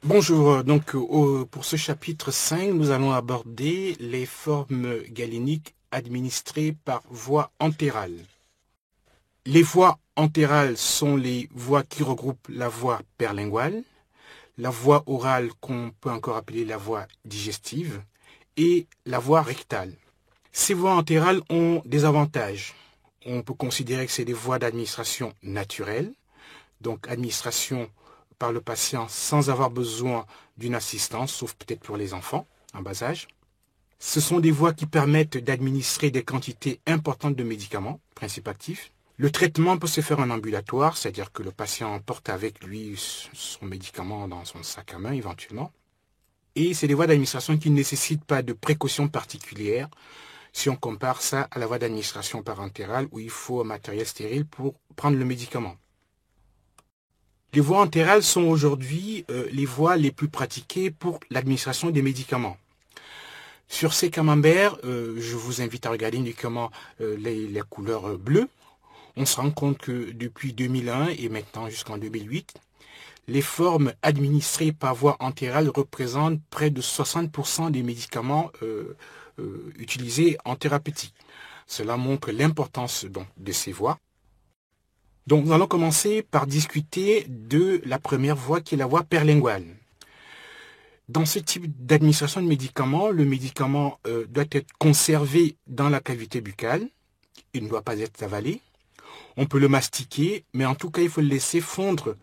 Bonjour, pour ce chapitre 5, nous allons aborder les formes galéniques administrées par voie entérale. Les voies entérales sont les voies qui regroupent la voie perlinguale, la voie orale qu'on peut encore appeler la voie digestive et la voie rectale. Ces voies entérales ont des avantages. On peut considérer que c'est des voies d'administration naturelles, donc administration par le patient sans avoir besoin d'une assistance, sauf peut-être pour les enfants en bas âge. Ce sont des voies qui permettent d'administrer des quantités importantes de médicaments, principes actifs. Le traitement peut se faire en ambulatoire, c'est-à-dire que le patient emporte avec lui son médicament dans son sac à main éventuellement. Et c'est des voies d'administration qui ne nécessitent pas de précautions particulières si on compare ça à la voie d'administration parentérale où il faut un matériel stérile pour prendre le médicament. Les voies entérales sont aujourd'hui les voies les plus pratiquées pour l'administration des médicaments. Sur ces camemberts, je vous invite à regarder uniquement les couleurs bleues. On se rend compte que depuis 2001 et maintenant jusqu'en 2008, les formes administrées par voie entérale représentent près de 60% des médicaments utilisés en thérapeutique. Cela montre l'importance de ces voies. Donc nous allons commencer par discuter de la première voie qui est la voie perlinguale. Dans ce type d'administration de médicaments, le médicament doit être conservé dans la cavité buccale. Il ne doit pas être avalé. On peut le mastiquer, mais en tout cas, il faut le laisser fondre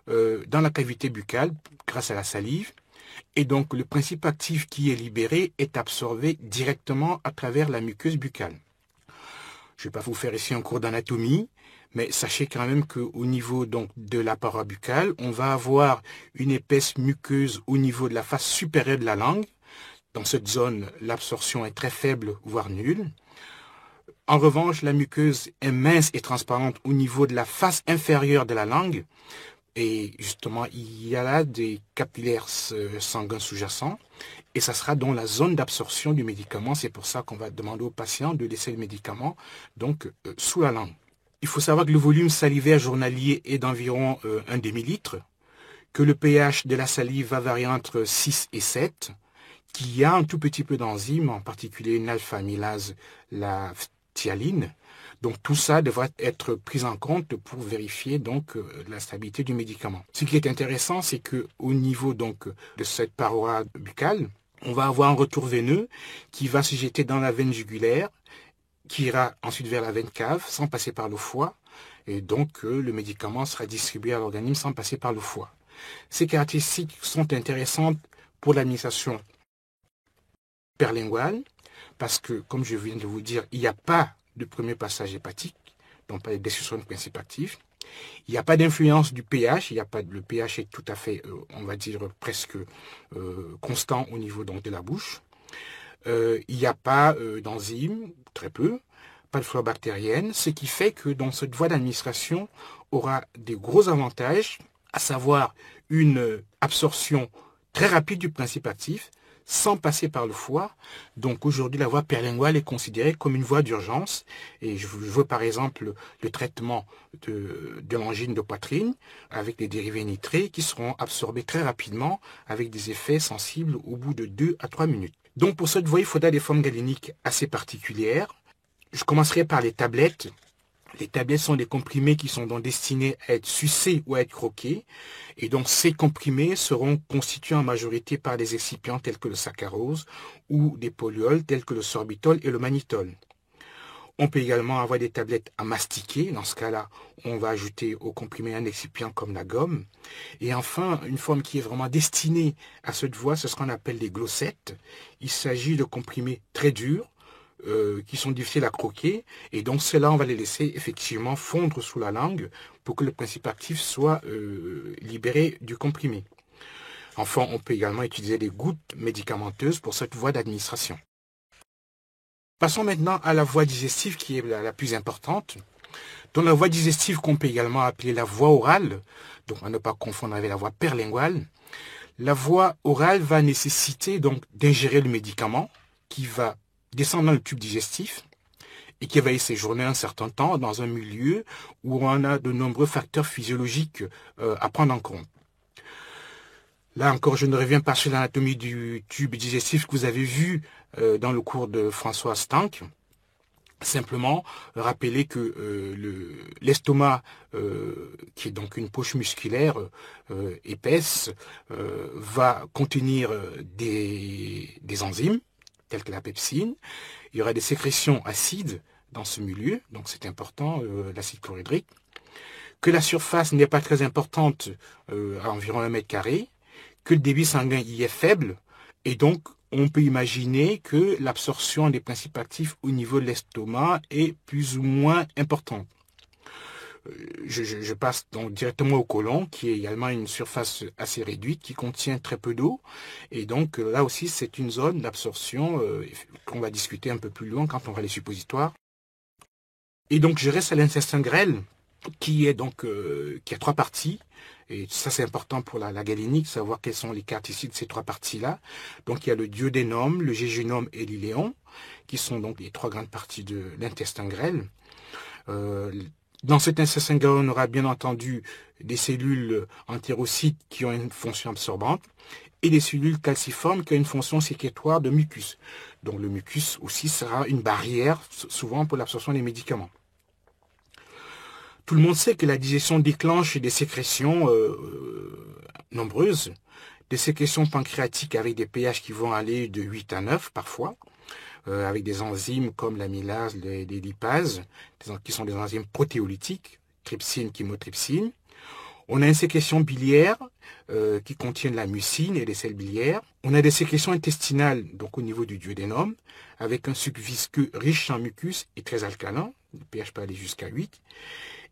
dans la cavité buccale grâce à la salive. Et donc, le principe actif qui est libéré est absorbé directement à travers la muqueuse buccale. Je ne vais pas vous faire ici un cours d'anatomie, mais sachez quand même qu'au niveau donc, de la paroi buccale, on va avoir une épaisse muqueuse au niveau de la face supérieure de la langue. Dans cette zone, l'absorption est très faible, voire nulle. En revanche, la muqueuse est mince et transparente au niveau de la face inférieure de la langue. Et justement, il y a là des capillaires sanguins sous-jacents. Et ça sera dans la zone d'absorption du médicament. C'est pour ça qu'on va demander au patient de laisser le médicament sous la langue. Il faut savoir que le volume salivaire journalier est d'environ 1 demi-litre, que le pH de la salive va varier entre 6 et 7, qu'il y a un tout petit peu d'enzymes, en particulier une alpha-amylase, la phtyaline. Donc tout ça devrait être pris en compte pour vérifier la stabilité du médicament. Ce qui est intéressant, c'est que au niveau de cette paroi buccale, on va avoir un retour veineux qui va se jeter dans la veine jugulaire, qui ira ensuite vers la veine cave sans passer par le foie, et donc le médicament sera distribué à l'organisme sans passer par le foie. Ces caractéristiques sont intéressantes pour l'administration perlinguale, parce que, comme je viens de vous dire, il n'y a pas de premier passage hépatique, donc pas de destruction de principe actif. Il n'y a pas d'influence du pH, le pH est tout à fait, on va dire, presque constant au niveau de la bouche. Il n'y a pas d'enzymes, très peu, pas de flore bactérienne, ce qui fait que dans cette voie d'administration aura des gros avantages, à savoir une absorption très rapide du principe actif, sans passer par le foie. Donc aujourd'hui, la voie perlinguale est considérée comme une voie d'urgence. Et je veux par exemple le traitement de l'angine de poitrine avec des dérivés nitrés qui seront absorbés très rapidement avec des effets sensibles au bout de 2 à 3 minutes. Donc pour cette voie, il faudra des formes galéniques assez particulières. Je commencerai par les tablettes. Les tablettes sont des comprimés qui sont donc destinés à être sucés ou à être croqués. Et donc ces comprimés seront constitués en majorité par des excipients tels que le saccharose ou des polyols tels que le sorbitol et le mannitol. On peut également avoir des tablettes à mastiquer. Dans ce cas-là, on va ajouter au comprimé un excipient comme la gomme. Et enfin, une forme qui est vraiment destinée à cette voie, c'est ce qu'on appelle les glossettes. Il s'agit de comprimés très durs, qui sont difficiles à croquer, et donc ceux-là, on va les laisser effectivement fondre sous la langue pour que le principe actif soit libéré du comprimé. Enfin, on peut également utiliser des gouttes médicamenteuses pour cette voie d'administration. Passons maintenant à la voie digestive qui est la plus importante. Dans la voie digestive qu'on peut également appeler la voie orale, donc à ne pas confondre avec la voie perlinguale, la voie orale va nécessiter donc d'ingérer le médicament qui va descendre dans le tube digestif et qui va y séjourner un certain temps dans un milieu où on a de nombreux facteurs physiologiques à prendre en compte. Là encore, je ne reviens pas sur l'anatomie du tube digestif que vous avez vu dans le cours de François Stank. Simplement, rappeler que l'estomac, qui est donc une poche musculaire épaisse, va contenir des enzymes, telles que la pepsine. Il y aura des sécrétions acides dans ce milieu, donc c'est important, l'acide chlorhydrique. Que la surface n'est pas très importante, à environ 1 mètre carré, que le débit sanguin y est faible, et donc on peut imaginer que l'absorption des principes actifs au niveau de l'estomac est plus ou moins importante. Je passe donc directement au côlon, qui est également une surface assez réduite, qui contient très peu d'eau, et donc là aussi c'est une zone d'absorption qu'on va discuter un peu plus loin quand on va les suppositoires. Et donc je reste à l'intestin grêle, qui a 3 parties. Et ça, c'est important pour la galénique, savoir quelles sont les caractéristiques de ces 3 parties-là. Donc, il y a le duodénum, le jéjunum et l'iléon, qui sont donc les 3 grandes parties de l'intestin grêle. Dans cet intestin grêle, on aura bien entendu des cellules entérocytes qui ont une fonction absorbante et des cellules calciformes qui ont une fonction sécrétoire de mucus. Donc, le mucus aussi sera une barrière, souvent pour l'absorption des médicaments. Tout le monde sait que la digestion déclenche des sécrétions nombreuses, des sécrétions pancréatiques avec des pH qui vont aller de 8 à 9 parfois, avec des enzymes comme l'amylase, les lipases, qui sont des enzymes protéolytiques, trypsine, chymotrypsine. On a une sécrétion biliaire qui contient de la mucine et des sels biliaires. On a des sécrétions intestinales, donc au niveau du duodénum, avec un suc visqueux riche en mucus et très alcalin. Le pH peut aller jusqu'à 8.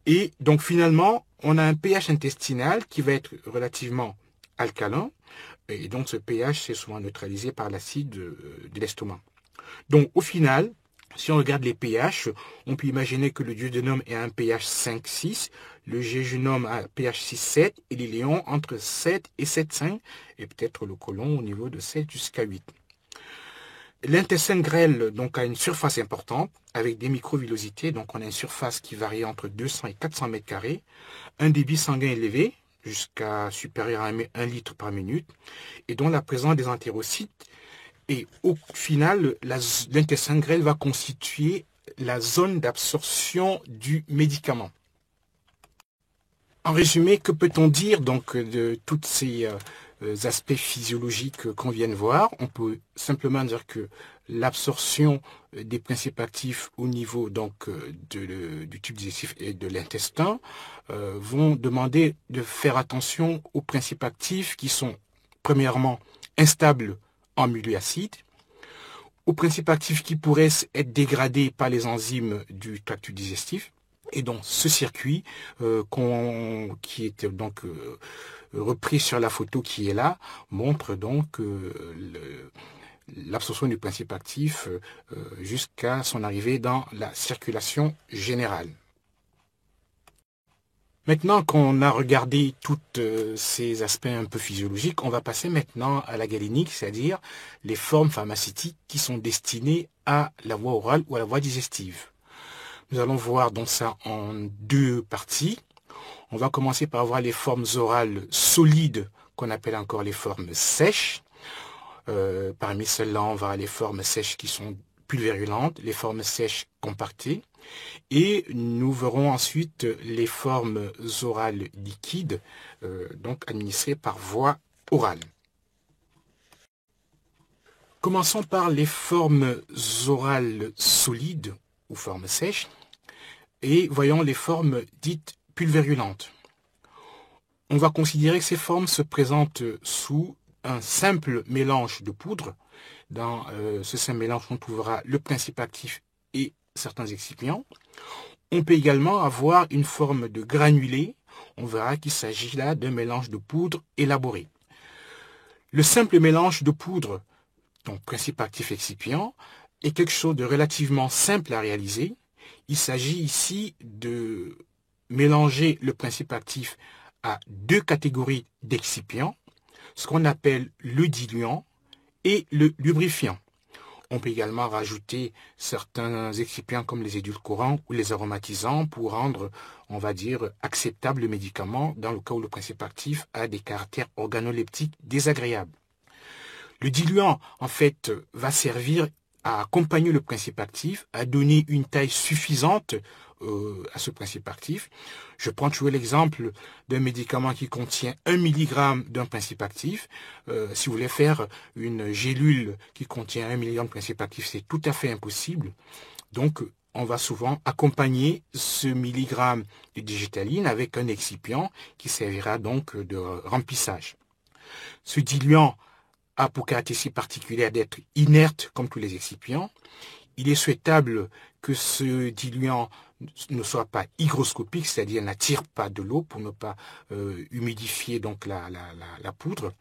Et donc finalement, on a un pH intestinal qui va être relativement alcalin. Et donc ce pH, c'est souvent neutralisé par l'acide de l'estomac. Donc au final, si on regarde les pH, on peut imaginer que le duodénum est à un pH 5-6, le jéjunum a un pH 6-7 et l'iléon entre 7 et 7,5 et peut-être le côlon au niveau de 7 jusqu'à 8. L'intestin grêle donc a une surface importante avec des microvillosités, donc on a une surface qui varie entre 200 et 400 mètres carrés, un débit sanguin élevé jusqu'à supérieur à 1 litre par minute et dont la présence des entérocytes. Et au final, l'intestin grêle va constituer la zone d'absorption du médicament. En résumé, que peut-on dire donc de toutes ces aspects physiologiques qu'on vient de voir? On peut simplement dire que l'absorption des principes actifs au niveau donc du tube digestif et de l'intestin vont demander de faire attention aux principes actifs qui sont premièrement instables en milieu acide, aux principes actifs qui pourraient être dégradés par les enzymes du tract digestif. Et donc ce circuit qui est donc repris sur la photo qui est là montre donc l'absorption du principe actif jusqu'à son arrivée dans la circulation générale. Maintenant qu'on a regardé tous ces aspects un peu physiologiques, on va passer maintenant à la galénique, c'est-à-dire les formes pharmaceutiques qui sont destinées à la voie orale ou à la voie digestive. Nous allons voir donc ça en 2 parties. On va commencer par voir les formes orales solides, qu'on appelle encore les formes sèches. Parmi celles-là, on va les formes sèches qui sont pulvérulentes, les formes sèches compactées. Et nous verrons ensuite les formes orales liquides, donc administrées par voie orale. Commençons par les formes orales solides ou formes sèches. Et voyons les formes dites pulvérulentes. On va considérer que ces formes se présentent sous un simple mélange de poudre. Dans ce simple mélange, on trouvera le principe actif et certains excipients. On peut également avoir une forme de granulé. On verra qu'il s'agit là d'un mélange de poudre élaboré. Le simple mélange de poudre, donc principe actif excipient, est quelque chose de relativement simple à réaliser. Il s'agit ici de mélanger le principe actif à 2 catégories d'excipients, ce qu'on appelle le diluant et le lubrifiant. On peut également rajouter certains excipients comme les édulcorants ou les aromatisants pour rendre, on va dire, acceptable le médicament dans le cas où le principe actif a des caractères organoleptiques désagréables. Le diluant, en fait, va servir à accompagner le principe actif, à donner une taille suffisante à ce principe actif. Je prends toujours l'exemple d'un médicament qui contient 1 mg d'un principe actif. Si vous voulez faire une gélule qui contient 1 mg de principe actif, c'est tout à fait impossible. Donc, on va souvent accompagner ce milligramme de digitaline avec un excipient qui servira donc de remplissage. Ce diluant a pour caractéristique particulière d'être inerte comme tous les excipients. Il est souhaitable que ce diluant ne soit pas hygroscopique, c'est-à-dire n'attire pas de l'eau pour ne pas humidifier donc la poudre.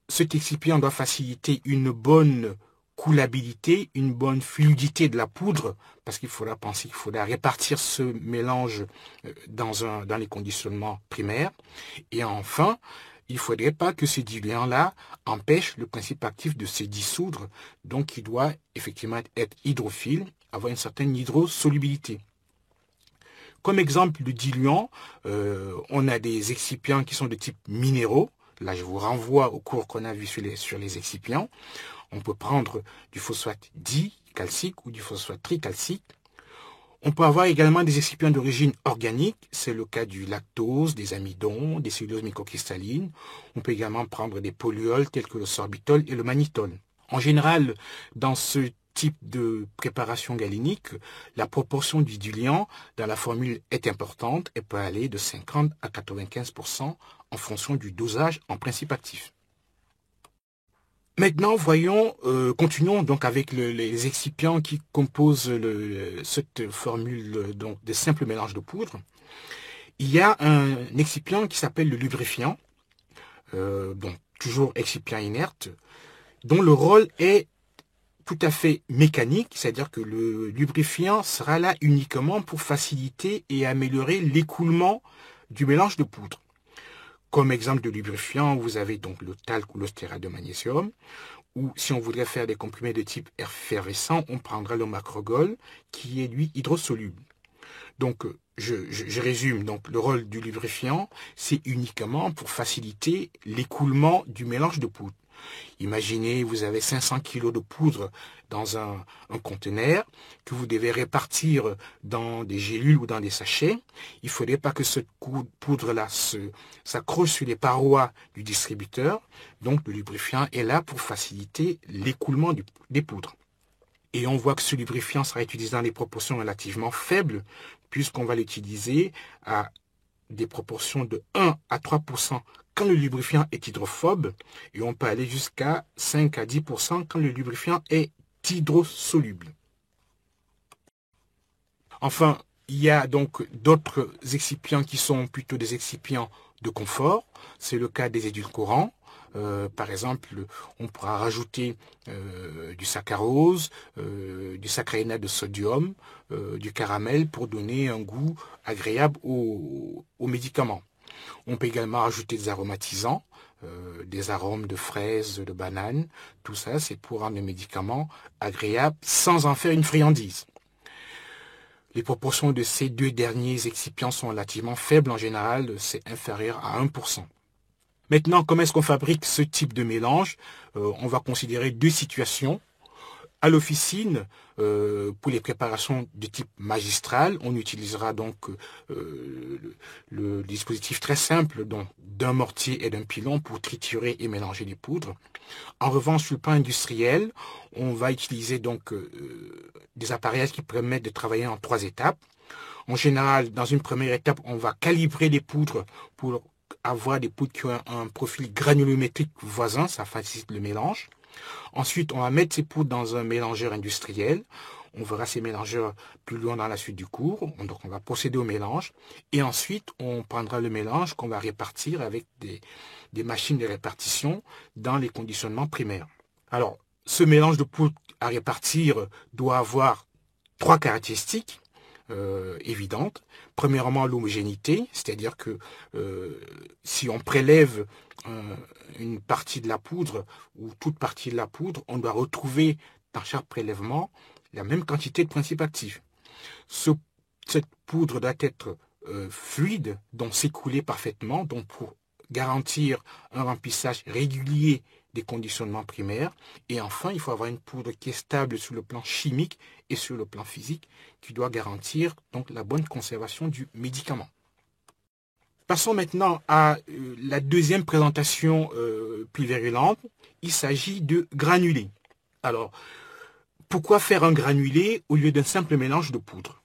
Cet excipient doit faciliter une bonne coulabilité, une bonne fluidité de la poudre, parce qu'il faudra penser qu'il faudra répartir ce mélange dans les conditionnements primaires. Et enfin, il ne faudrait pas que ce diluant-là empêche le principe actif de se dissoudre. Donc, il doit effectivement être hydrophile, avoir une certaine hydrosolubilité. Comme exemple de diluant, on a des excipients qui sont de type minéraux. Là, je vous renvoie au cours qu'on a vu sur les excipients. On peut prendre du phosphate dicalcique ou du phosphate tricalcique. On peut avoir également des excipients d'origine organique, c'est le cas du lactose, des amidons, des celluloses microcristallines. On peut également prendre des polyols tels que le sorbitol et le mannitol. En général, dans ce type de préparation galinique, la proportion du diluant dans la formule est importante et peut aller de 50 à 95% en fonction du dosage en principe actif. Maintenant, continuons donc avec les excipients qui composent cette formule donc, de simple mélange de poudre. Il y a un excipient qui s'appelle le lubrifiant, toujours excipient inerte, dont le rôle est tout à fait mécanique, c'est-à-dire que le lubrifiant sera là uniquement pour faciliter et améliorer l'écoulement du mélange de poudre. Comme exemple de lubrifiant, vous avez donc le talc ou le stéarate de magnésium. Ou si on voudrait faire des comprimés de type effervescent, on prendra le macrogol qui est lui hydrosoluble. Donc, je résume. Donc, le rôle du lubrifiant, c'est uniquement pour faciliter l'écoulement du mélange de poudre. Imaginez, vous avez 500 kg de poudre dans un conteneur que vous devez répartir dans des gélules ou dans des sachets. Il ne faudrait pas que cette poudre-là s'accroche sur les parois du distributeur. Donc, le lubrifiant est là pour faciliter l'écoulement des poudres. Et on voit que ce lubrifiant sera utilisé dans des proportions relativement faibles, puisqu'on va l'utiliser à des proportions de 1 à 3% quand le lubrifiant est hydrophobe, et on peut aller jusqu'à 5 à 10% quand le lubrifiant est hydrosoluble. Enfin, il y a donc d'autres excipients qui sont plutôt des excipients de confort. C'est le cas des édulcorants. Par exemple, on pourra rajouter du saccharose, du saccharinate de sodium, du caramel pour donner un goût agréable aux médicaments. On peut également rajouter des aromatisants, des arômes de fraises, de bananes. Tout ça, c'est pour rendre le médicament agréable sans en faire une friandise. Les proportions de ces deux derniers excipients sont relativement faibles. En général, c'est inférieur à 1%. Maintenant, comment est-ce qu'on fabrique ce type de mélange? On va considérer deux situations. À l'officine, pour les préparations de type magistral, on utilisera donc le dispositif très simple d'un mortier et d'un pilon pour triturer et mélanger les poudres. En revanche, sur le plan industriel, on va utiliser donc des appareillages qui permettent de travailler en 3 étapes. En général, dans une première étape, on va calibrer les poudres pour avoir des poudres qui ont un profil granulométrique voisin, ça facilite le mélange. Ensuite, on va mettre ces poudres dans un mélangeur industriel. On verra ces mélangeurs plus loin dans la suite du cours. Donc, on va procéder au mélange. Et ensuite, on prendra le mélange qu'on va répartir avec des machines de répartition dans les conditionnements primaires. Alors, ce mélange de poudre à répartir doit avoir 3 caractéristiques. évidentes. Premièrement, l'homogénéité, c'est-à-dire que si on prélève une partie de la poudre ou toute partie de la poudre, on doit retrouver dans chaque prélèvement la même quantité de principe actif. Cette poudre doit être fluide, donc s'écouler parfaitement, donc pour garantir un remplissage régulier des conditionnements primaires. Et enfin, il faut avoir une poudre qui est stable sur le plan chimique et sur le plan physique, qui doit garantir donc la bonne conservation du médicament. Passons maintenant à la deuxième présentation plus virulente. Il s'agit de granulés. Alors, pourquoi faire un granulé au lieu d'un simple mélange de poudre?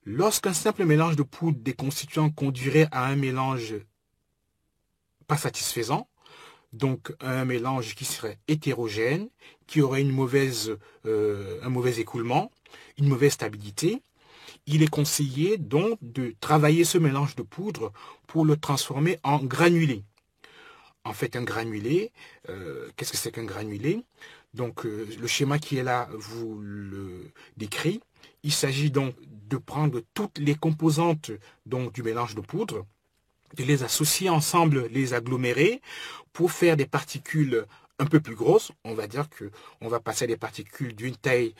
Lorsqu'un simple mélange de poudre des constituants conduirait à un mélange pas satisfaisant, donc un mélange qui serait hétérogène, qui aurait un mauvais écoulement, une mauvaise stabilité, il est conseillé donc de travailler ce mélange de poudre pour le transformer en granulé. En fait, un granulé, qu'est-ce que c'est qu'un granulé? Donc, le schéma qui est là vous le décrit. Il s'agit donc de prendre toutes les composantes donc, du mélange de poudre, de les associer ensemble, les agglomérer pour faire des particules un peu plus grosses. On va dire qu'on va passer à des particules d'une taille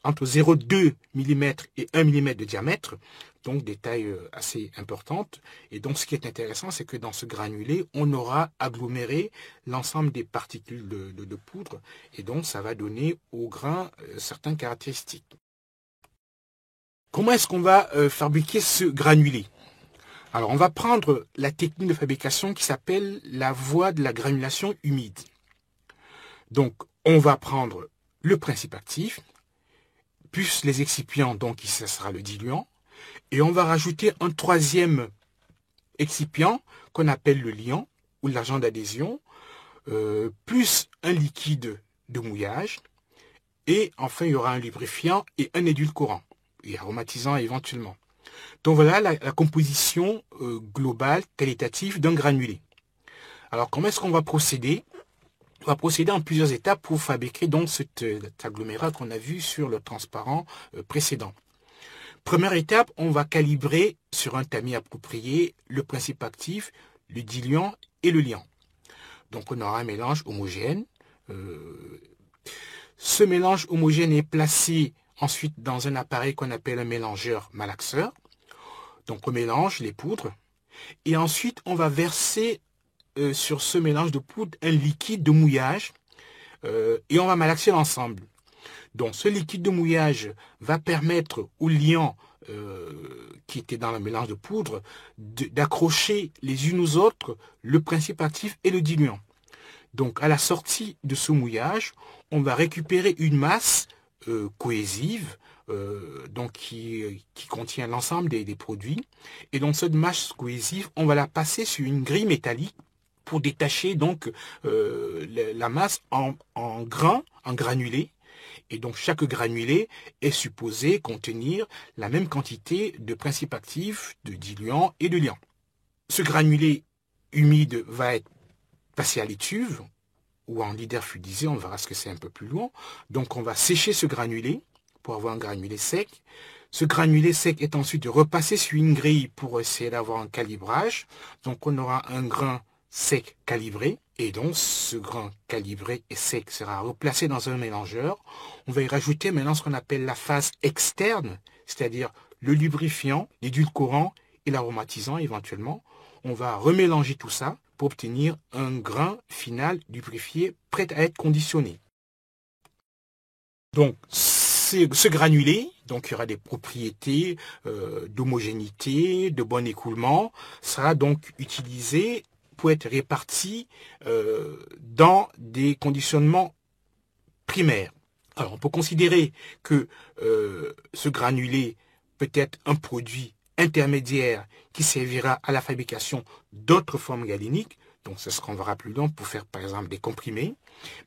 entre 0,2 mm et 1 mm de diamètre, donc des tailles assez importantes. Et donc ce qui est intéressant, c'est que dans ce granulé, on aura aggloméré l'ensemble des particules de poudre, et donc ça va donner au grain certaines caractéristiques. Comment est-ce qu'on va fabriquer ce granulé? Alors, on va prendre la technique de fabrication qui s'appelle la voie de la granulation humide. Donc, on va prendre le principe actif, plus les excipients, donc ça sera le diluant, et on va rajouter un troisième excipient qu'on appelle le liant ou l'agent d'adhésion, plus un liquide de mouillage, et enfin il y aura un lubrifiant et un édulcorant, et aromatisant éventuellement. Donc voilà la composition globale, qualitative d'un granulé. Alors comment est-ce qu'on va procéder? On va procéder en plusieurs étapes pour fabriquer donc cet agglomérat qu'on a vu sur le transparent précédent. Première étape, on va calibrer sur un tamis approprié le principe actif, le diluant et le liant. Donc on aura un mélange homogène. Ce mélange homogène est placé ensuite dans un appareil qu'on appelle un mélangeur malaxeur. Donc on mélange les poudres et ensuite on va verser sur ce mélange de poudre un liquide de mouillage et on va malaxer l'ensemble. Donc ce liquide de mouillage va permettre au liant qui était dans le mélange de poudre d'accrocher les unes aux autres le principe actif et le diluant. Donc à la sortie de ce mouillage, on va récupérer une masse cohésive donc qui contient l'ensemble des produits. Et donc cette masse cohésive, on va la passer sur une grille métallique pour détacher donc la masse en grains, en granulés. Et donc chaque granulé est supposé contenir la même quantité de principes actifs, de diluant et de liant. Ce granulé humide va être passé à l'étuve ou en lider fluidisé, on verra ce que c'est un peu plus loin. Donc on va sécher ce granulé pour avoir un granulé sec. Ce granulé sec est ensuite repassé sur une grille pour essayer d'avoir un calibrage. Donc on aura un grain sec calibré. Et donc ce grain calibré et sec sera replacé dans un mélangeur. On va y rajouter maintenant ce qu'on appelle la phase externe, c'est-à-dire le lubrifiant, l'édulcorant et l'aromatisant éventuellement. On va remélanger tout ça pour obtenir un grain final lubrifié prêt à être conditionné. Donc ce granulé, donc il y aura des propriétés d'homogénéité, de bon écoulement, sera donc utilisé pour être réparti dans des conditionnements primaires. Alors on peut considérer que ce granulé peut être un produit intermédiaire qui servira à la fabrication d'autres formes galéniques, donc c'est ce qu'on verra plus loin pour faire par exemple des comprimés,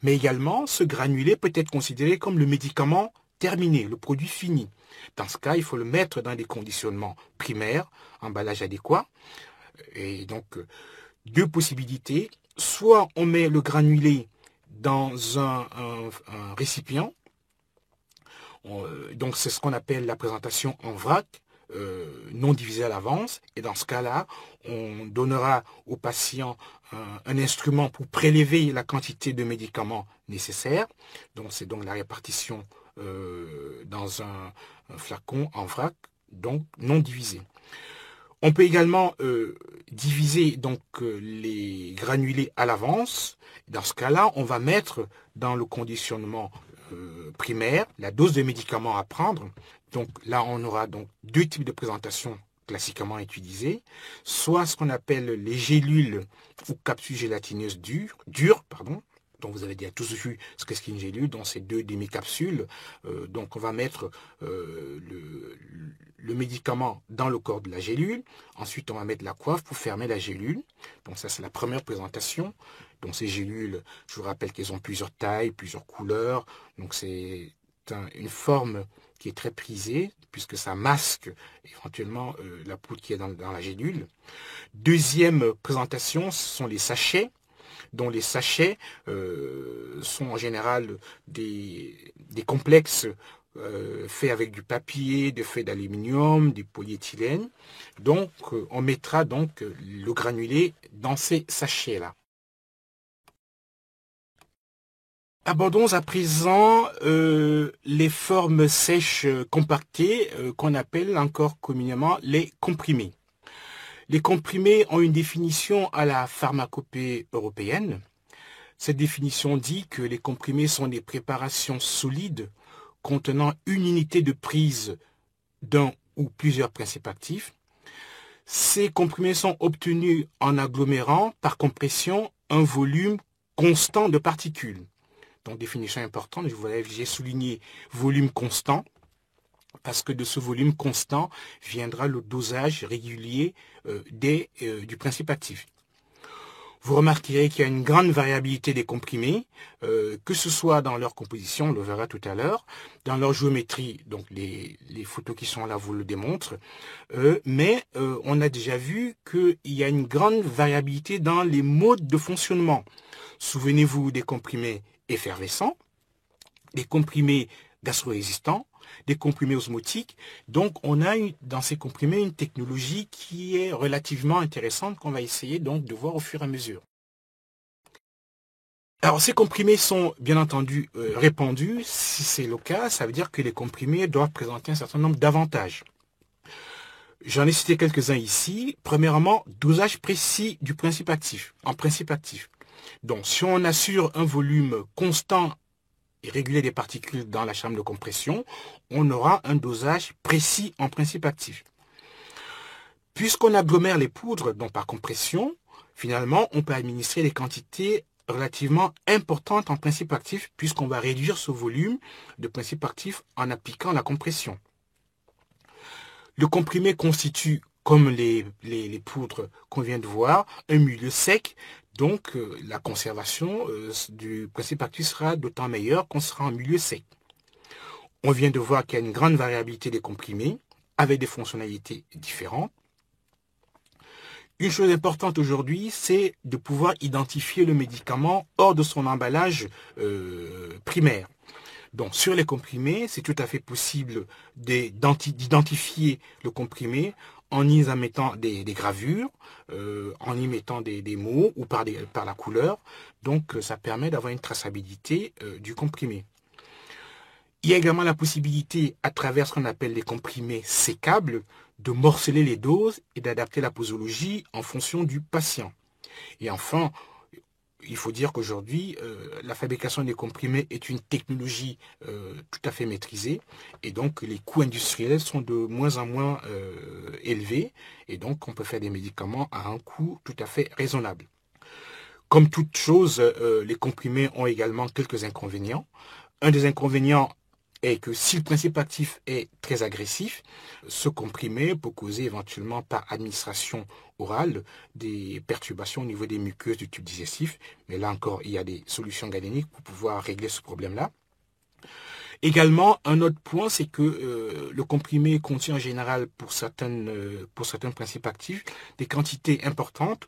mais également ce granulé peut être considéré comme le médicament terminé, le produit fini. Dans ce cas, il faut le mettre dans des conditionnements primaires, emballage adéquat, et donc deux possibilités, soit on met le granulé dans un récipient, Donc c'est ce qu'on appelle la présentation en vrac, non divisée à l'avance. Et dans ce cas-là, on donnera au patient un instrument pour prélever la quantité de médicaments nécessaires. Donc c'est donc la répartition dans un flacon en vrac, donc non divisé. On peut également diviser donc les granulés à l'avance. Dans ce cas-là, on va mettre dans le conditionnement primaire la dose de médicaments à prendre. Donc là, on aura donc deux types de présentation classiquement utilisés, soit ce qu'on appelle les gélules ou capsules gélatineuses dures, dont vous avez déjà tous vu ce qu'est une gélule, donc c'est deux demi-capsules. Donc on va mettre le médicament dans le corps de la gélule. Ensuite, on va mettre la coiffe pour fermer la gélule. Donc ça, c'est la première présentation. Donc ces gélules, je vous rappelle qu'elles ont plusieurs tailles, plusieurs couleurs. Donc c'est une forme qui est très prisée, puisque ça masque éventuellement la poudre qui est dans la gélule. Deuxième présentation, ce sont les sachets, dont les sachets sont en général des complexes faits avec du papier, des feuilles d'aluminium, du polyéthylène. Donc on mettra donc le granulé dans ces sachets-là. Abordons à présent les formes sèches compactées qu'on appelle encore communément les comprimés. Les comprimés ont une définition à la pharmacopée européenne. Cette définition dit que les comprimés sont des préparations solides contenant une unité de prise d'un ou plusieurs principes actifs. Ces comprimés sont obtenus en agglomérant par compression un volume constant de particules. Donc, définition importante, j'ai souligné volume constant, parce que de ce volume constant viendra le dosage régulier du principe actif. Vous remarquerez qu'il y a une grande variabilité des comprimés, que ce soit dans leur composition, on le verra tout à l'heure, dans leur géométrie, donc les photos qui sont là vous le démontrent, mais on a déjà vu qu'il y a une grande variabilité dans les modes de fonctionnement. Souvenez-vous des comprimés effervescents, des comprimés gastro-résistants, des comprimés osmotiques. Donc, on a dans ces comprimés une technologie qui est relativement intéressante qu'on va essayer donc de voir au fur et à mesure. Alors, ces comprimés sont bien entendu répandus. Si c'est le cas, ça veut dire que les comprimés doivent présenter un certain nombre d'avantages. J'en ai cité quelques-uns ici. Premièrement, dosage précis du principe actif, en principe actif. Donc, si on assure un volume constant et régulier des particules dans la chambre de compression, on aura un dosage précis en principe actif. Puisqu'on agglomère les poudres, donc par compression, finalement, on peut administrer des quantités relativement importantes en principe actif, puisqu'on va réduire ce volume de principe actif en appliquant la compression. Le comprimé constitue, comme les poudres qu'on vient de voir, un milieu sec. Donc, la conservation du principe actif sera d'autant meilleure qu'on sera en milieu sec. On vient de voir qu'il y a une grande variabilité des comprimés, avec des fonctionnalités différentes. Une chose importante aujourd'hui, c'est de pouvoir identifier le médicament hors de son emballage primaire. Donc, sur les comprimés, c'est tout à fait possible d'identifier le comprimé en y mettant des gravures, en y mettant des mots ou par la couleur. Donc, ça permet d'avoir une traçabilité du comprimé. Il y a également la possibilité, à travers ce qu'on appelle les comprimés sécables, de morceler les doses et d'adapter la posologie en fonction du patient. Et enfin, il faut dire qu'aujourd'hui, la fabrication des comprimés est une technologie tout à fait maîtrisée et donc les coûts industriels sont de moins en moins élevés et donc on peut faire des médicaments à un coût tout à fait raisonnable. Comme toute chose, les comprimés ont également quelques inconvénients. Un des inconvénients est que si le principe actif est très agressif, ce comprimé peut causer éventuellement par administration orale des perturbations au niveau des muqueuses du tube digestif. Mais là encore, il y a des solutions galéniques pour pouvoir régler ce problème-là. Également, un autre point, c'est que le comprimé contient en général pour certains principes actifs des quantités importantes,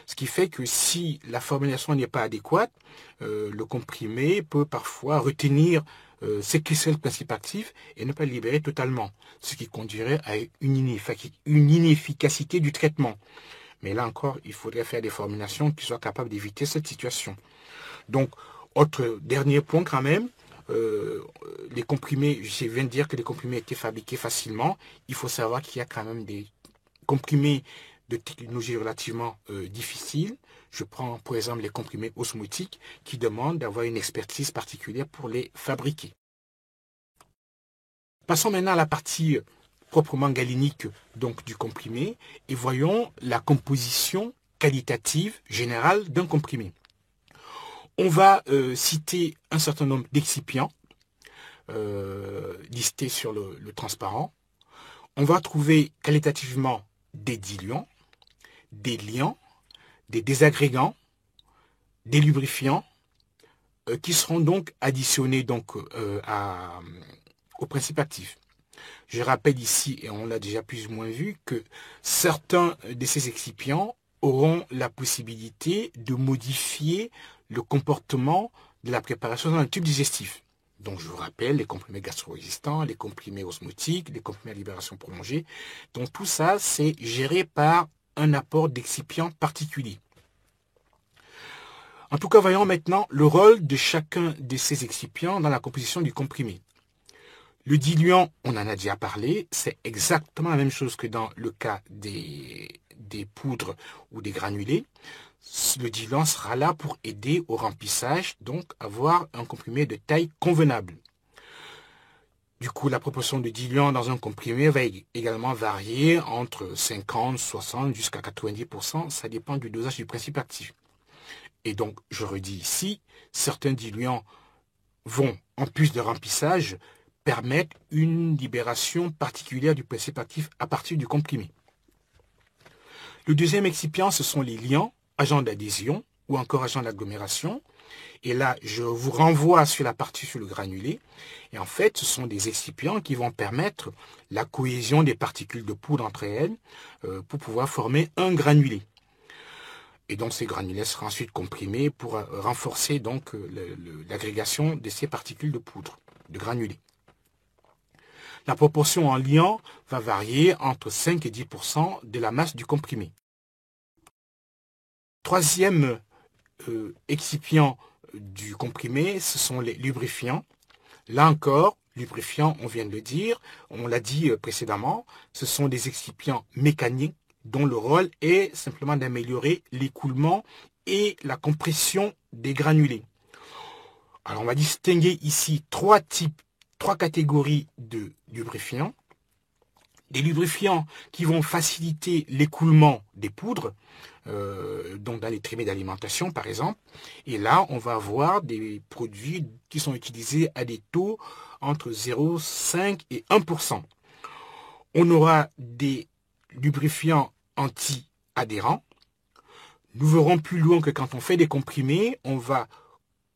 ce qui fait que si la formulation n'est pas adéquate, le comprimé peut parfois retenir séquestrer le principe actif et ne pas le libérer totalement, ce qui conduirait à une inefficacité du traitement. Mais là encore, il faudrait faire des formulations qui soient capables d'éviter cette situation. Donc, autre dernier point quand même, les comprimés, je viens de dire que les comprimés étaient fabriqués facilement. Il faut savoir qu'il y a quand même des comprimés de technologie relativement difficile. Je prends pour exemple les comprimés osmotiques qui demandent d'avoir une expertise particulière pour les fabriquer. Passons maintenant à la partie proprement galinique donc du comprimé et voyons la composition qualitative générale d'un comprimé. On va citer un certain nombre d'excipients listés sur le transparent. On va trouver qualitativement des diluants, des liants, des désagrégants, des lubrifiants qui seront donc additionnés donc, au principe actif. Je rappelle ici, et on l'a déjà plus ou moins vu, que certains de ces excipients auront la possibilité de modifier le comportement de la préparation dans le tube digestif. Donc je vous rappelle les comprimés gastro-résistants, les comprimés osmotiques, les comprimés à libération prolongée. Donc tout ça, c'est géré par un apport d'excipients particulier. En tout cas, voyons maintenant le rôle de chacun de ces excipients dans la composition du comprimé. Le diluant, on en a déjà parlé, c'est exactement la même chose que dans le cas des poudres ou des granulés. Le diluant sera là pour aider au remplissage, donc avoir un comprimé de taille convenable. Du coup, la proportion de diluant dans un comprimé va également varier entre 50, 60 jusqu'à 90%. Ça dépend du dosage du principe actif. Et donc, je redis ici, certains diluants vont, en plus de remplissage, permettre une libération particulière du principe actif à partir du comprimé. Le deuxième excipient, ce sont les liants, agents d'adhésion ou encore agents d'agglomération. Et là, je vous renvoie sur la partie sur le granulé. Et en fait, ce sont des excipients qui vont permettre la cohésion des particules de poudre entre elles pour pouvoir former un granulé. Et donc, ces granulés seront ensuite comprimés pour renforcer donc l'agrégation de ces particules de poudre, de granulés. La proportion en liant va varier entre 5 et 10% de la masse du comprimé. Troisième excipient du comprimé, ce sont les lubrifiants. Là encore, lubrifiants, on vient de le dire, on l'a dit précédemment, ce sont des excipients mécaniques dont le rôle est simplement d'améliorer l'écoulement et la compression des granulés. Alors on va distinguer ici trois catégories de lubrifiants. Des lubrifiants qui vont faciliter l'écoulement des poudres, donc dans les trimés d'alimentation par exemple. Et là, on va avoir des produits qui sont utilisés à des taux entre 0,5 et 1%. On aura des lubrifiants anti-adhérents. Nous verrons plus loin que quand on fait des comprimés, on va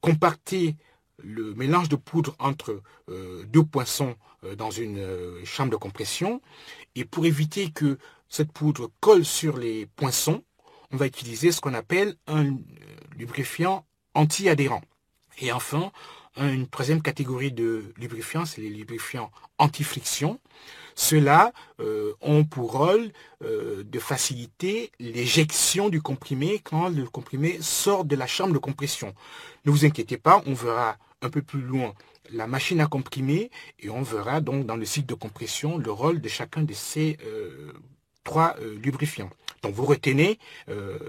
compacter le mélange de poudre entre deux poinçons dans une chambre de compression. Et pour éviter que cette poudre colle sur les poinçons, on va utiliser ce qu'on appelle un lubrifiant anti-adhérent. Et enfin, une troisième catégorie de lubrifiants, c'est les lubrifiants anti-friction. Ceux-là ont pour rôle de faciliter l'éjection du comprimé quand le comprimé sort de la chambre de compression. Ne vous inquiétez pas, on verra un peu plus loin la machine à comprimer et on verra donc dans le cycle de compression le rôle de chacun de ces trois lubrifiants. Donc vous retenez,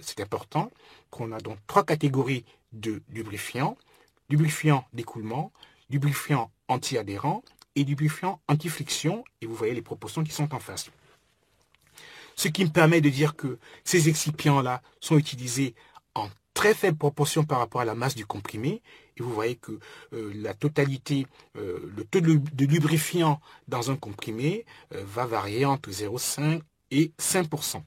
c'est important, qu'on a donc trois catégories de lubrifiants: lubrifiant d'écoulement, lubrifiant anti-adhérent et lubrifiant anti-friction, et vous voyez les proportions qui sont en face. Ce qui me permet de dire que ces excipients-là sont utilisés en très faible proportion par rapport à la masse du comprimé, et vous voyez que la totalité, le taux de lubrifiant dans un comprimé va varier entre 0,5 et 5%.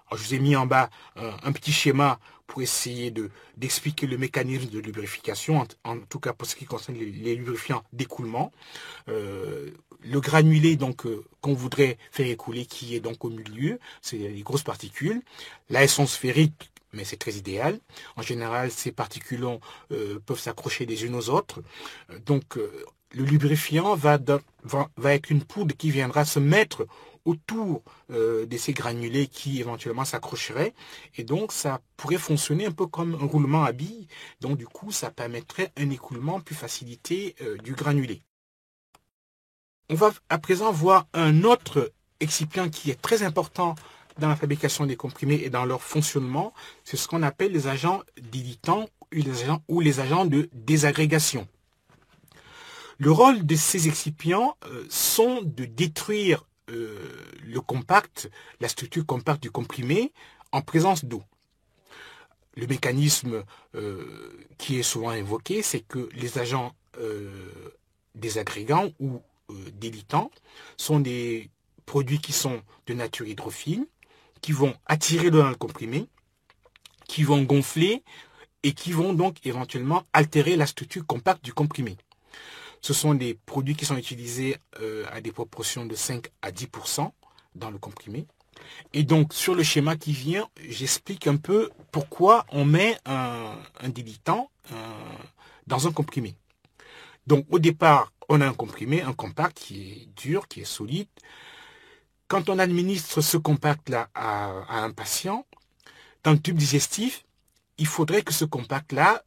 Alors, je vous ai mis en bas un petit schéma pour essayer d'expliquer le mécanisme de lubrification, en tout cas pour ce qui concerne les lubrifiants d'écoulement. Le granulé donc qu'on voudrait faire écouler, qui est donc au milieu, c'est les grosses particules. L'aération sphérique mais c'est très idéal. En général, ces particules peuvent s'accrocher les unes aux autres. Donc, le lubrifiant va être une poudre qui viendra se mettre autour de ces granulés qui éventuellement s'accrocheraient. Et donc, ça pourrait fonctionner un peu comme un roulement à billes. Donc, du coup, ça permettrait un écoulement plus facilité du granulé. On va à présent voir un autre excipient qui est très important dans la fabrication des comprimés et dans leur fonctionnement. C'est ce qu'on appelle les agents dilitants ou les agents de désagrégation. Le rôle de ces excipients sont de détruire le compact, la structure compacte du comprimé en présence d'eau. Le mécanisme qui est souvent invoqué, c'est que les agents désagrégants ou délitants sont des produits qui sont de nature hydrophile, qui vont attirer l'eau dans le comprimé, qui vont gonfler et qui vont donc éventuellement altérer la structure compacte du comprimé. Ce sont des produits qui sont utilisés à des proportions de 5 à 10% dans le comprimé. Et donc, sur le schéma qui vient, j'explique un peu pourquoi on met un dilutant dans un comprimé. Donc, au départ, on a un comprimé, un compact qui est dur, qui est solide. Quand on administre ce compact-là à un patient, dans le tube digestif, il faudrait que ce compact-là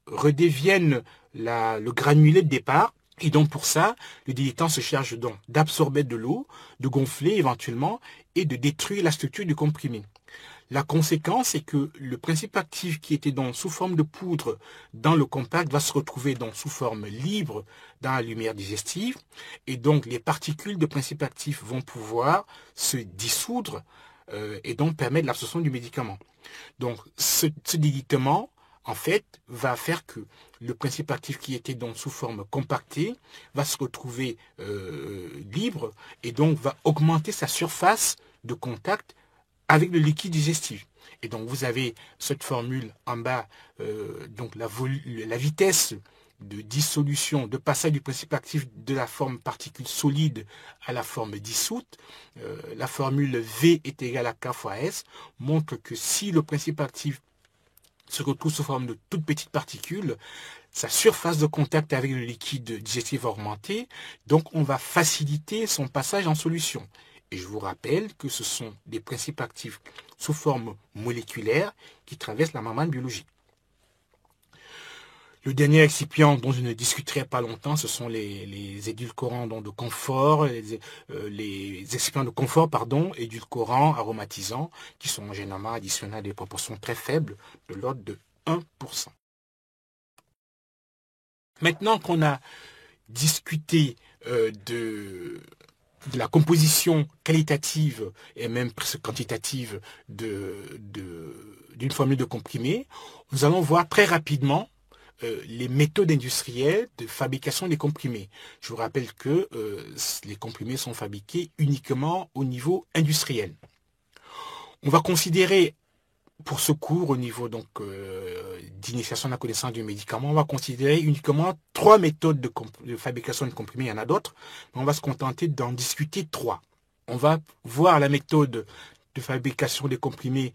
redevienne le granulé de départ. Et donc pour ça, le dilutant se charge donc d'absorber de l'eau, de gonfler éventuellement et de détruire la structure du comprimé. La conséquence est que le principe actif qui était donc sous forme de poudre dans le compact va se retrouver donc sous forme libre dans la lumière digestive. Et donc les particules de principe actif vont pouvoir se dissoudre et donc permettre l'absorption du médicament. Donc ce dilutement, en fait, va faire que le principe actif qui était donc sous forme compactée va se retrouver libre et donc va augmenter sa surface de contact avec le liquide digestif. Et donc vous avez cette formule en bas, donc la vitesse de dissolution, de passage du principe actif de la forme particule solide à la forme dissoute. La formule V est égale à K fois S montre que si le principe actif se retrouve sous forme de toutes petites particules, sa surface de contact avec le liquide digestif va augmenter, donc on va faciliter son passage en solution. Et je vous rappelle que ce sont des principes actifs sous forme moléculaire qui traversent la membrane biologique. Le dernier excipient dont je ne discuterai pas longtemps, ce sont les édulcorants de confort, les excipients de confort, édulcorants, aromatisants, qui sont généralement additionnés à des proportions très faibles, de l'ordre de 1%. Maintenant qu'on a discuté de la composition qualitative et même presque quantitative d'une formule de comprimé, nous allons voir très rapidement les méthodes industrielles de fabrication des comprimés. Je vous rappelle que les comprimés sont fabriqués uniquement au niveau industriel. On va considérer pour ce cours au niveau donc d'initiation de la connaissance du médicament, on va considérer uniquement 3 méthodes de fabrication de comprimés. Il y en a d'autres, mais on va se contenter d'en discuter 3. On va voir la méthode de fabrication des comprimés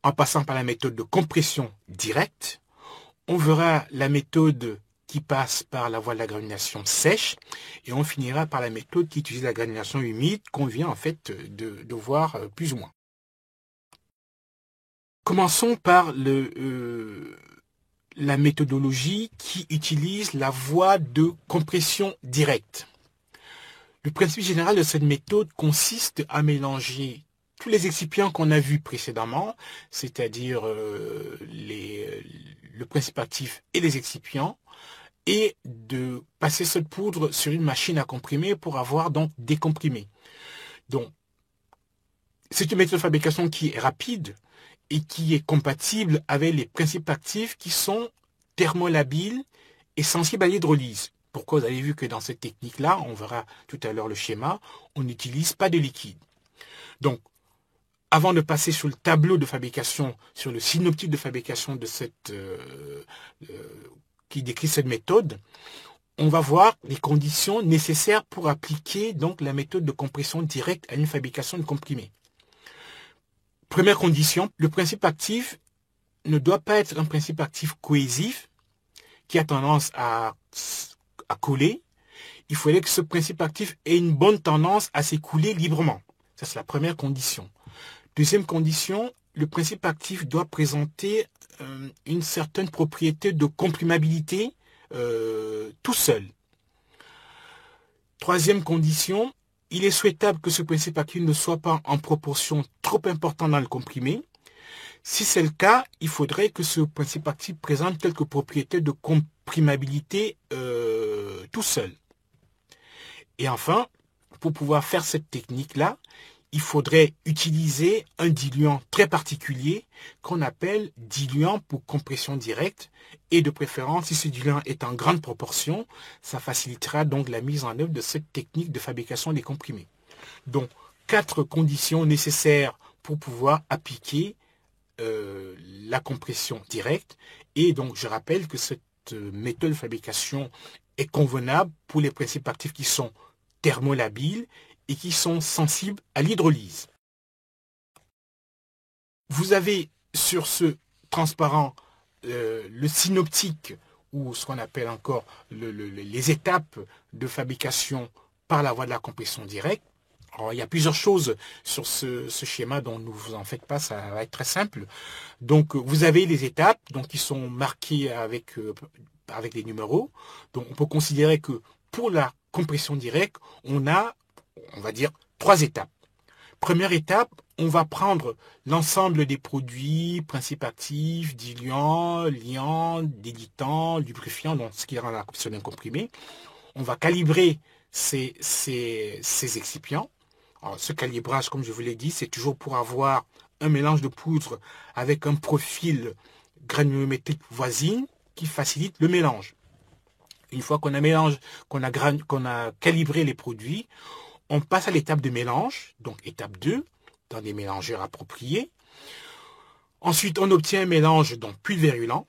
en passant par la méthode de compression directe. On verra la méthode qui passe par la voie de la granulation sèche et on finira par la méthode qui utilise la granulation humide qu'on vient en fait de voir plus ou moins. Commençons par la méthodologie qui utilise la voie de compression directe. Le principe général de cette méthode consiste à mélanger tous les excipients qu'on a vus précédemment, c'est-à-dire le principe actif et les excipients, et de passer cette poudre sur une machine à comprimer pour avoir donc des comprimés. Donc, c'est une méthode de fabrication qui est rapide et qui est compatible avec les principes actifs qui sont thermolabiles et sensibles à l'hydrolyse. Pourquoi vous avez vu que dans cette technique-là, on verra tout à l'heure le schéma, on n'utilise pas de liquide. Donc, avant de passer sur le tableau de fabrication, sur le synoptique de fabrication de qui décrit cette méthode, on va voir les conditions nécessaires pour appliquer donc la méthode de compression directe à une fabrication de comprimés. Première condition, le principe actif ne doit pas être un principe actif cohésif qui a tendance à coller. Il faudrait que ce principe actif ait une bonne tendance à s'écouler librement. Ça, c'est la première condition. Deuxième condition, le principe actif doit présenter une certaine propriété de comprimabilité tout seul. Troisième condition, il est souhaitable que ce principe actif ne soit pas en proportion trop importante dans le comprimé. Si c'est le cas, il faudrait que ce principe actif présente quelques propriétés de comprimabilité tout seul. Et enfin, pour pouvoir faire cette technique-là, il faudrait utiliser un diluant très particulier qu'on appelle diluant pour compression directe. Et de préférence, si ce diluant est en grande proportion, ça facilitera donc la mise en œuvre de cette technique de fabrication des comprimés. Donc, 4 conditions nécessaires pour pouvoir appliquer la compression directe. Et donc, je rappelle que cette méthode de fabrication est convenable pour les principes actifs qui sont thermolabiles et qui sont sensibles à l'hydrolyse. Vous avez sur ce transparent le synoptique ou ce qu'on appelle encore les étapes de fabrication par la voie de la compression directe. Alors, il y a plusieurs choses sur ce schéma, dont ne vous en faites pas, ça va être très simple. Donc, vous avez les étapes donc, qui sont marquées avec des numéros. Donc, on peut considérer que pour la compression directe, on a, on va dire, 3 étapes. Première étape, on va prendre l'ensemble des produits, principes actifs, diluants, liants, délitants, lubrifiants, donc ce qui rend la compression d'un comprimé. On va calibrer ces excipients. Alors, ce calibrage, comme je vous l'ai dit, c'est toujours pour avoir un mélange de poudre avec un profil granulométrique voisine qui facilite le mélange. Une fois qu'on a calibré les produits, on passe à l'étape de mélange, donc étape 2, dans des mélangeurs appropriés. Ensuite, on obtient un mélange donc pulvérulent,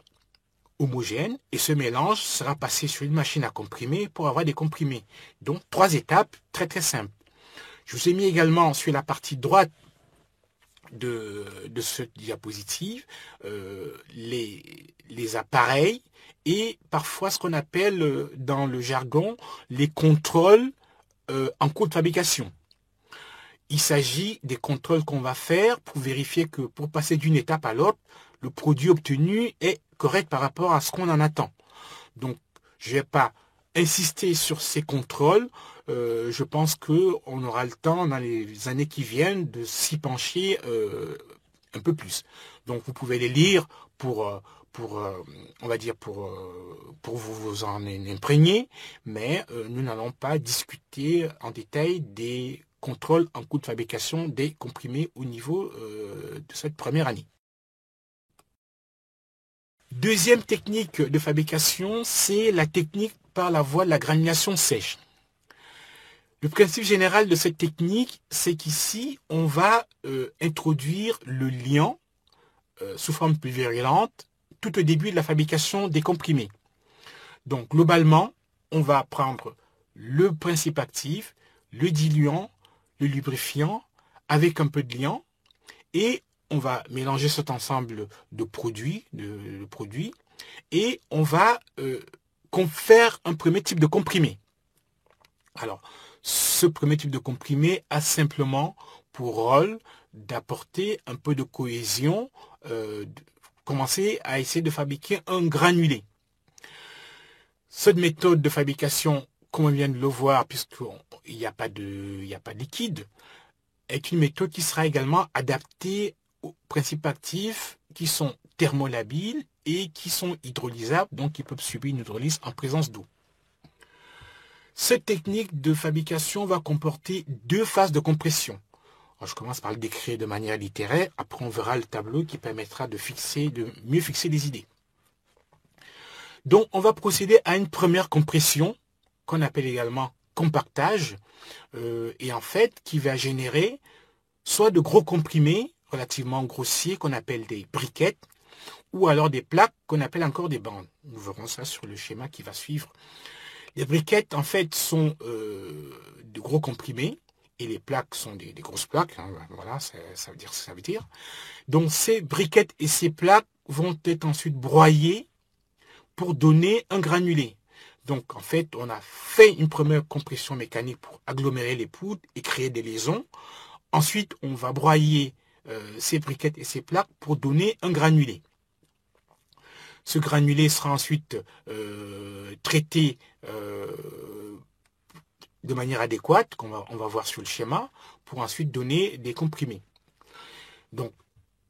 homogène, et ce mélange sera passé sur une machine à comprimer pour avoir des comprimés. Donc, 3 étapes très très simples. Je vous ai mis également sur la partie droite de cette diapositive les appareils et parfois ce qu'on appelle dans le jargon les contrôles en cours de fabrication. Il s'agit des contrôles qu'on va faire pour vérifier que pour passer d'une étape à l'autre, le produit obtenu est correct par rapport à ce qu'on en attend. Donc, je ne vais pas insister sur ces contrôles. Je pense qu'on aura le temps dans les années qui viennent de s'y pencher un peu plus. Donc, vous pouvez les lire pour vous en imprégner, mais nous n'allons pas discuter en détail des contrôles en cours de fabrication des comprimés au niveau de cette première année. Deuxième technique de fabrication, c'est la technique par la voie de la granulation sèche. Le principe général de cette technique, c'est qu'ici, on va introduire le liant sous forme pulvérulente tout au début de la fabrication des comprimés. Donc, globalement, on va prendre le principe actif, le diluant, le lubrifiant, avec un peu de liant, et on va mélanger cet ensemble de produits, et on va faire un premier type de comprimé. Alors, ce premier type de comprimé a simplement pour rôle d'apporter un peu de cohésion, commencer à essayer de fabriquer un granulé. Cette méthode de fabrication, comme on vient de le voir, puisqu'il n'y a pas de liquide, est une méthode qui sera également adaptée aux principes actifs qui sont thermolabiles et qui sont hydrolysables, donc qui peuvent subir une hydrolyse en présence d'eau. Cette technique de fabrication va comporter 2 phases de compression. Alors, je commence par le décrire de manière littéraire, après on verra le tableau qui permettra de mieux fixer les idées. Donc on va procéder à une première compression, qu'on appelle également compactage, et en fait qui va générer soit de gros comprimés relativement grossiers qu'on appelle des briquettes, ou alors des plaques qu'on appelle encore des bandes. Nous verrons ça sur le schéma qui va suivre. Les briquettes, en fait, sont de gros comprimés et les plaques sont des grosses plaques, hein, voilà, ça veut dire ce que ça veut dire. Donc ces briquettes et ces plaques vont être ensuite broyées pour donner un granulé. Donc en fait, on a fait une première compression mécanique pour agglomérer les poudres et créer des liaisons. Ensuite, on va broyer ces briquettes et ces plaques pour donner un granulé. Ce granulé sera ensuite traité de manière adéquate, on va voir sur le schéma, pour ensuite donner des comprimés. Donc,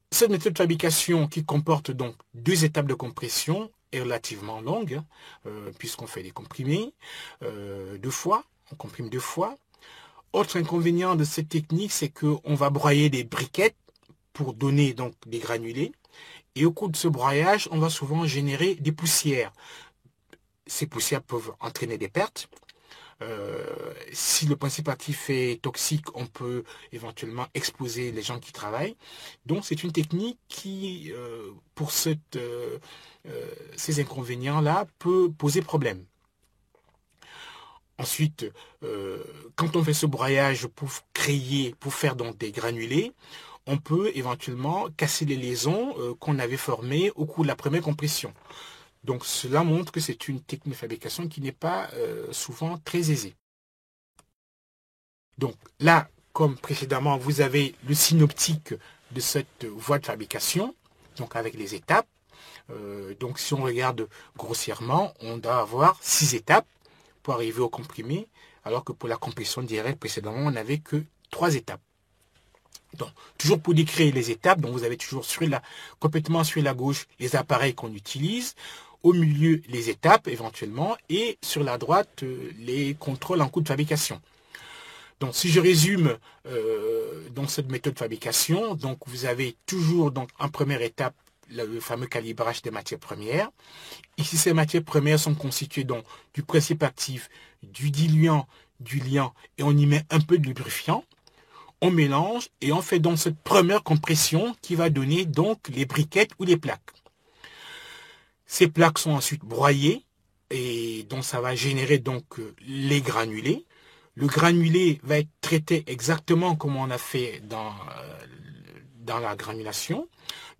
cette méthode de fabrication qui comporte donc 2 étapes de compression est relativement longue, puisqu'on fait des comprimés 2 fois, on comprime 2 fois. Autre inconvénient de cette technique, c'est qu'on va broyer des briquettes pour donner donc des granulés. Et au cours de ce broyage, on va souvent générer des poussières. Ces poussières peuvent entraîner des pertes. Si le principe actif est toxique, on peut éventuellement exposer les gens qui travaillent. Donc c'est une technique qui, pour ces inconvénients-là, peut poser problème. Ensuite, quand on fait ce broyage pour faire donc des granulés, on peut éventuellement casser les liaisons qu'on avait formées au cours de la première compression. Donc cela montre que c'est une technique de fabrication qui n'est pas souvent très aisée. Donc là, comme précédemment, vous avez le synoptique de cette voie de fabrication, donc avec les étapes. Donc si on regarde grossièrement, on doit avoir 6 étapes pour arriver au comprimé, alors que pour la compression directe précédemment, on n'avait que 3 étapes. Donc, toujours pour décrire les étapes, donc vous avez toujours complètement sur la gauche les appareils qu'on utilise, au milieu les étapes éventuellement, et sur la droite les contrôles en cours de fabrication. Donc si je résume dans cette méthode de fabrication, donc vous avez toujours donc en première étape le fameux calibrage des matières premières. Ici, ces matières premières sont constituées donc du principe actif, du diluant, du liant, et on y met un peu de lubrifiant. On mélange et on fait donc cette première compression qui va donner donc les briquettes ou les plaques. Ces plaques sont ensuite broyées et donc ça va générer donc les granulés. Le granulé va être traité exactement comme on a fait dans la granulation.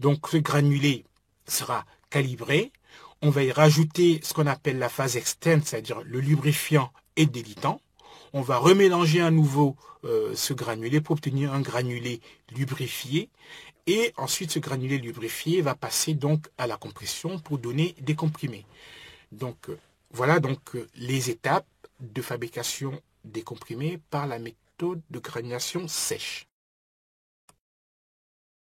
Donc ce granulé sera calibré. On va y rajouter ce qu'on appelle la phase externe, c'est-à-dire le lubrifiant et le délitant. On va remélanger à nouveau ce granulé pour obtenir un granulé lubrifié. Et ensuite, ce granulé lubrifié va passer donc à la compression pour donner des comprimés. Donc, voilà donc les étapes de fabrication des comprimés par la méthode de granulation sèche.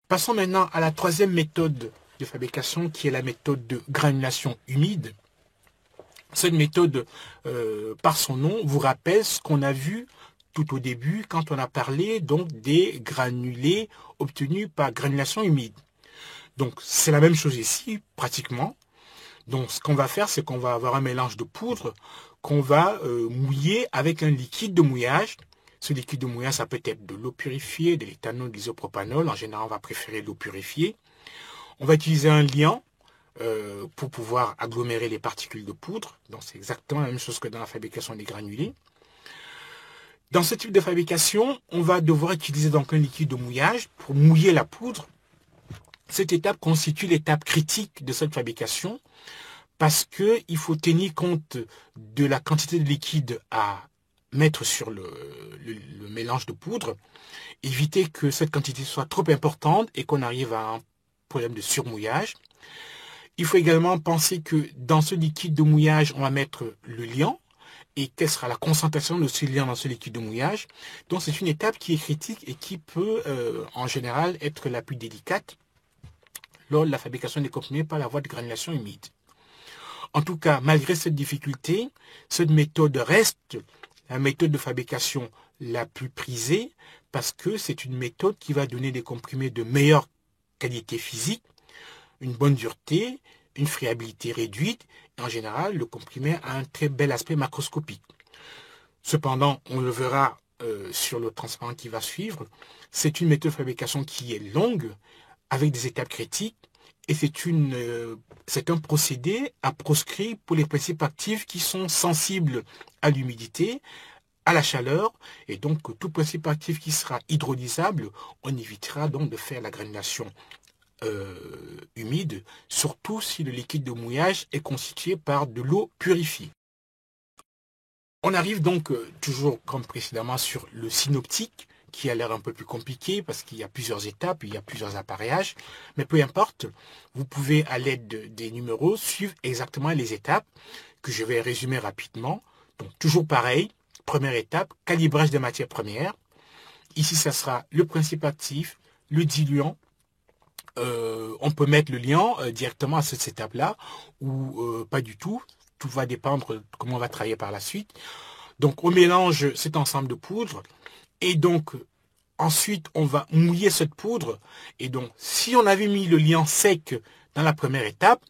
Passons maintenant à la troisième méthode de fabrication qui est la méthode de granulation humide. Cette méthode, par son nom, vous rappelle ce qu'on a vu tout au début quand on a parlé donc des granulés obtenus par granulation humide. Donc c'est la même chose ici, pratiquement. Donc ce qu'on va faire, c'est qu'on va avoir un mélange de poudre qu'on va mouiller avec un liquide de mouillage. Ce liquide de mouillage, ça peut être de l'eau purifiée, de l'éthanol, de l'isopropanol. En général, on va préférer l'eau purifiée. On va utiliser un liant pour pouvoir agglomérer les particules de poudre. Donc c'est exactement la même chose que dans la fabrication des granulés. Dans ce type de fabrication, on va devoir utiliser donc un liquide de mouillage pour mouiller la poudre. Cette étape constitue l'étape critique de cette fabrication parce qu'il faut tenir compte de la quantité de liquide à mettre sur le mélange de poudre, éviter que cette quantité soit trop importante et qu'on arrive à un problème de surmouillage. Il faut également penser que dans ce liquide de mouillage, on va mettre le liant et quelle sera la concentration de ce liant dans ce liquide de mouillage. Donc c'est une étape qui est critique et qui peut en général être la plus délicate lors de la fabrication des comprimés par la voie de granulation humide. En tout cas, malgré cette difficulté, cette méthode reste la méthode de fabrication la plus prisée parce que c'est une méthode qui va donner des comprimés de meilleure qualité physique, une bonne dureté, une friabilité réduite, et en général, le comprimé a un très bel aspect macroscopique. Cependant, on le verra sur le transparent qui va suivre, c'est une méthode de fabrication qui est longue, avec des étapes critiques, et c'est un procédé à proscrire pour les principes actifs qui sont sensibles à l'humidité, à la chaleur, et donc tout principe actif qui sera hydrolysable, on évitera donc de faire la granulation humide, surtout si le liquide de mouillage est constitué par de l'eau purifiée. On arrive donc toujours comme précédemment sur le synoptique, qui a l'air un peu plus compliqué parce qu'il y a plusieurs étapes, il y a plusieurs appareillages, mais peu importe, vous pouvez à l'aide des numéros suivre exactement les étapes que je vais résumer rapidement. Donc toujours pareil, première étape, calibrage des matières premières. Ici, ça sera le principe actif, le diluant. On peut mettre le liant directement à cette étape-là ou pas du tout. Tout va dépendre de comment on va travailler par la suite. Donc on mélange cet ensemble de poudre et donc ensuite on va mouiller cette poudre. Et donc si on avait mis le liant sec dans la première étape,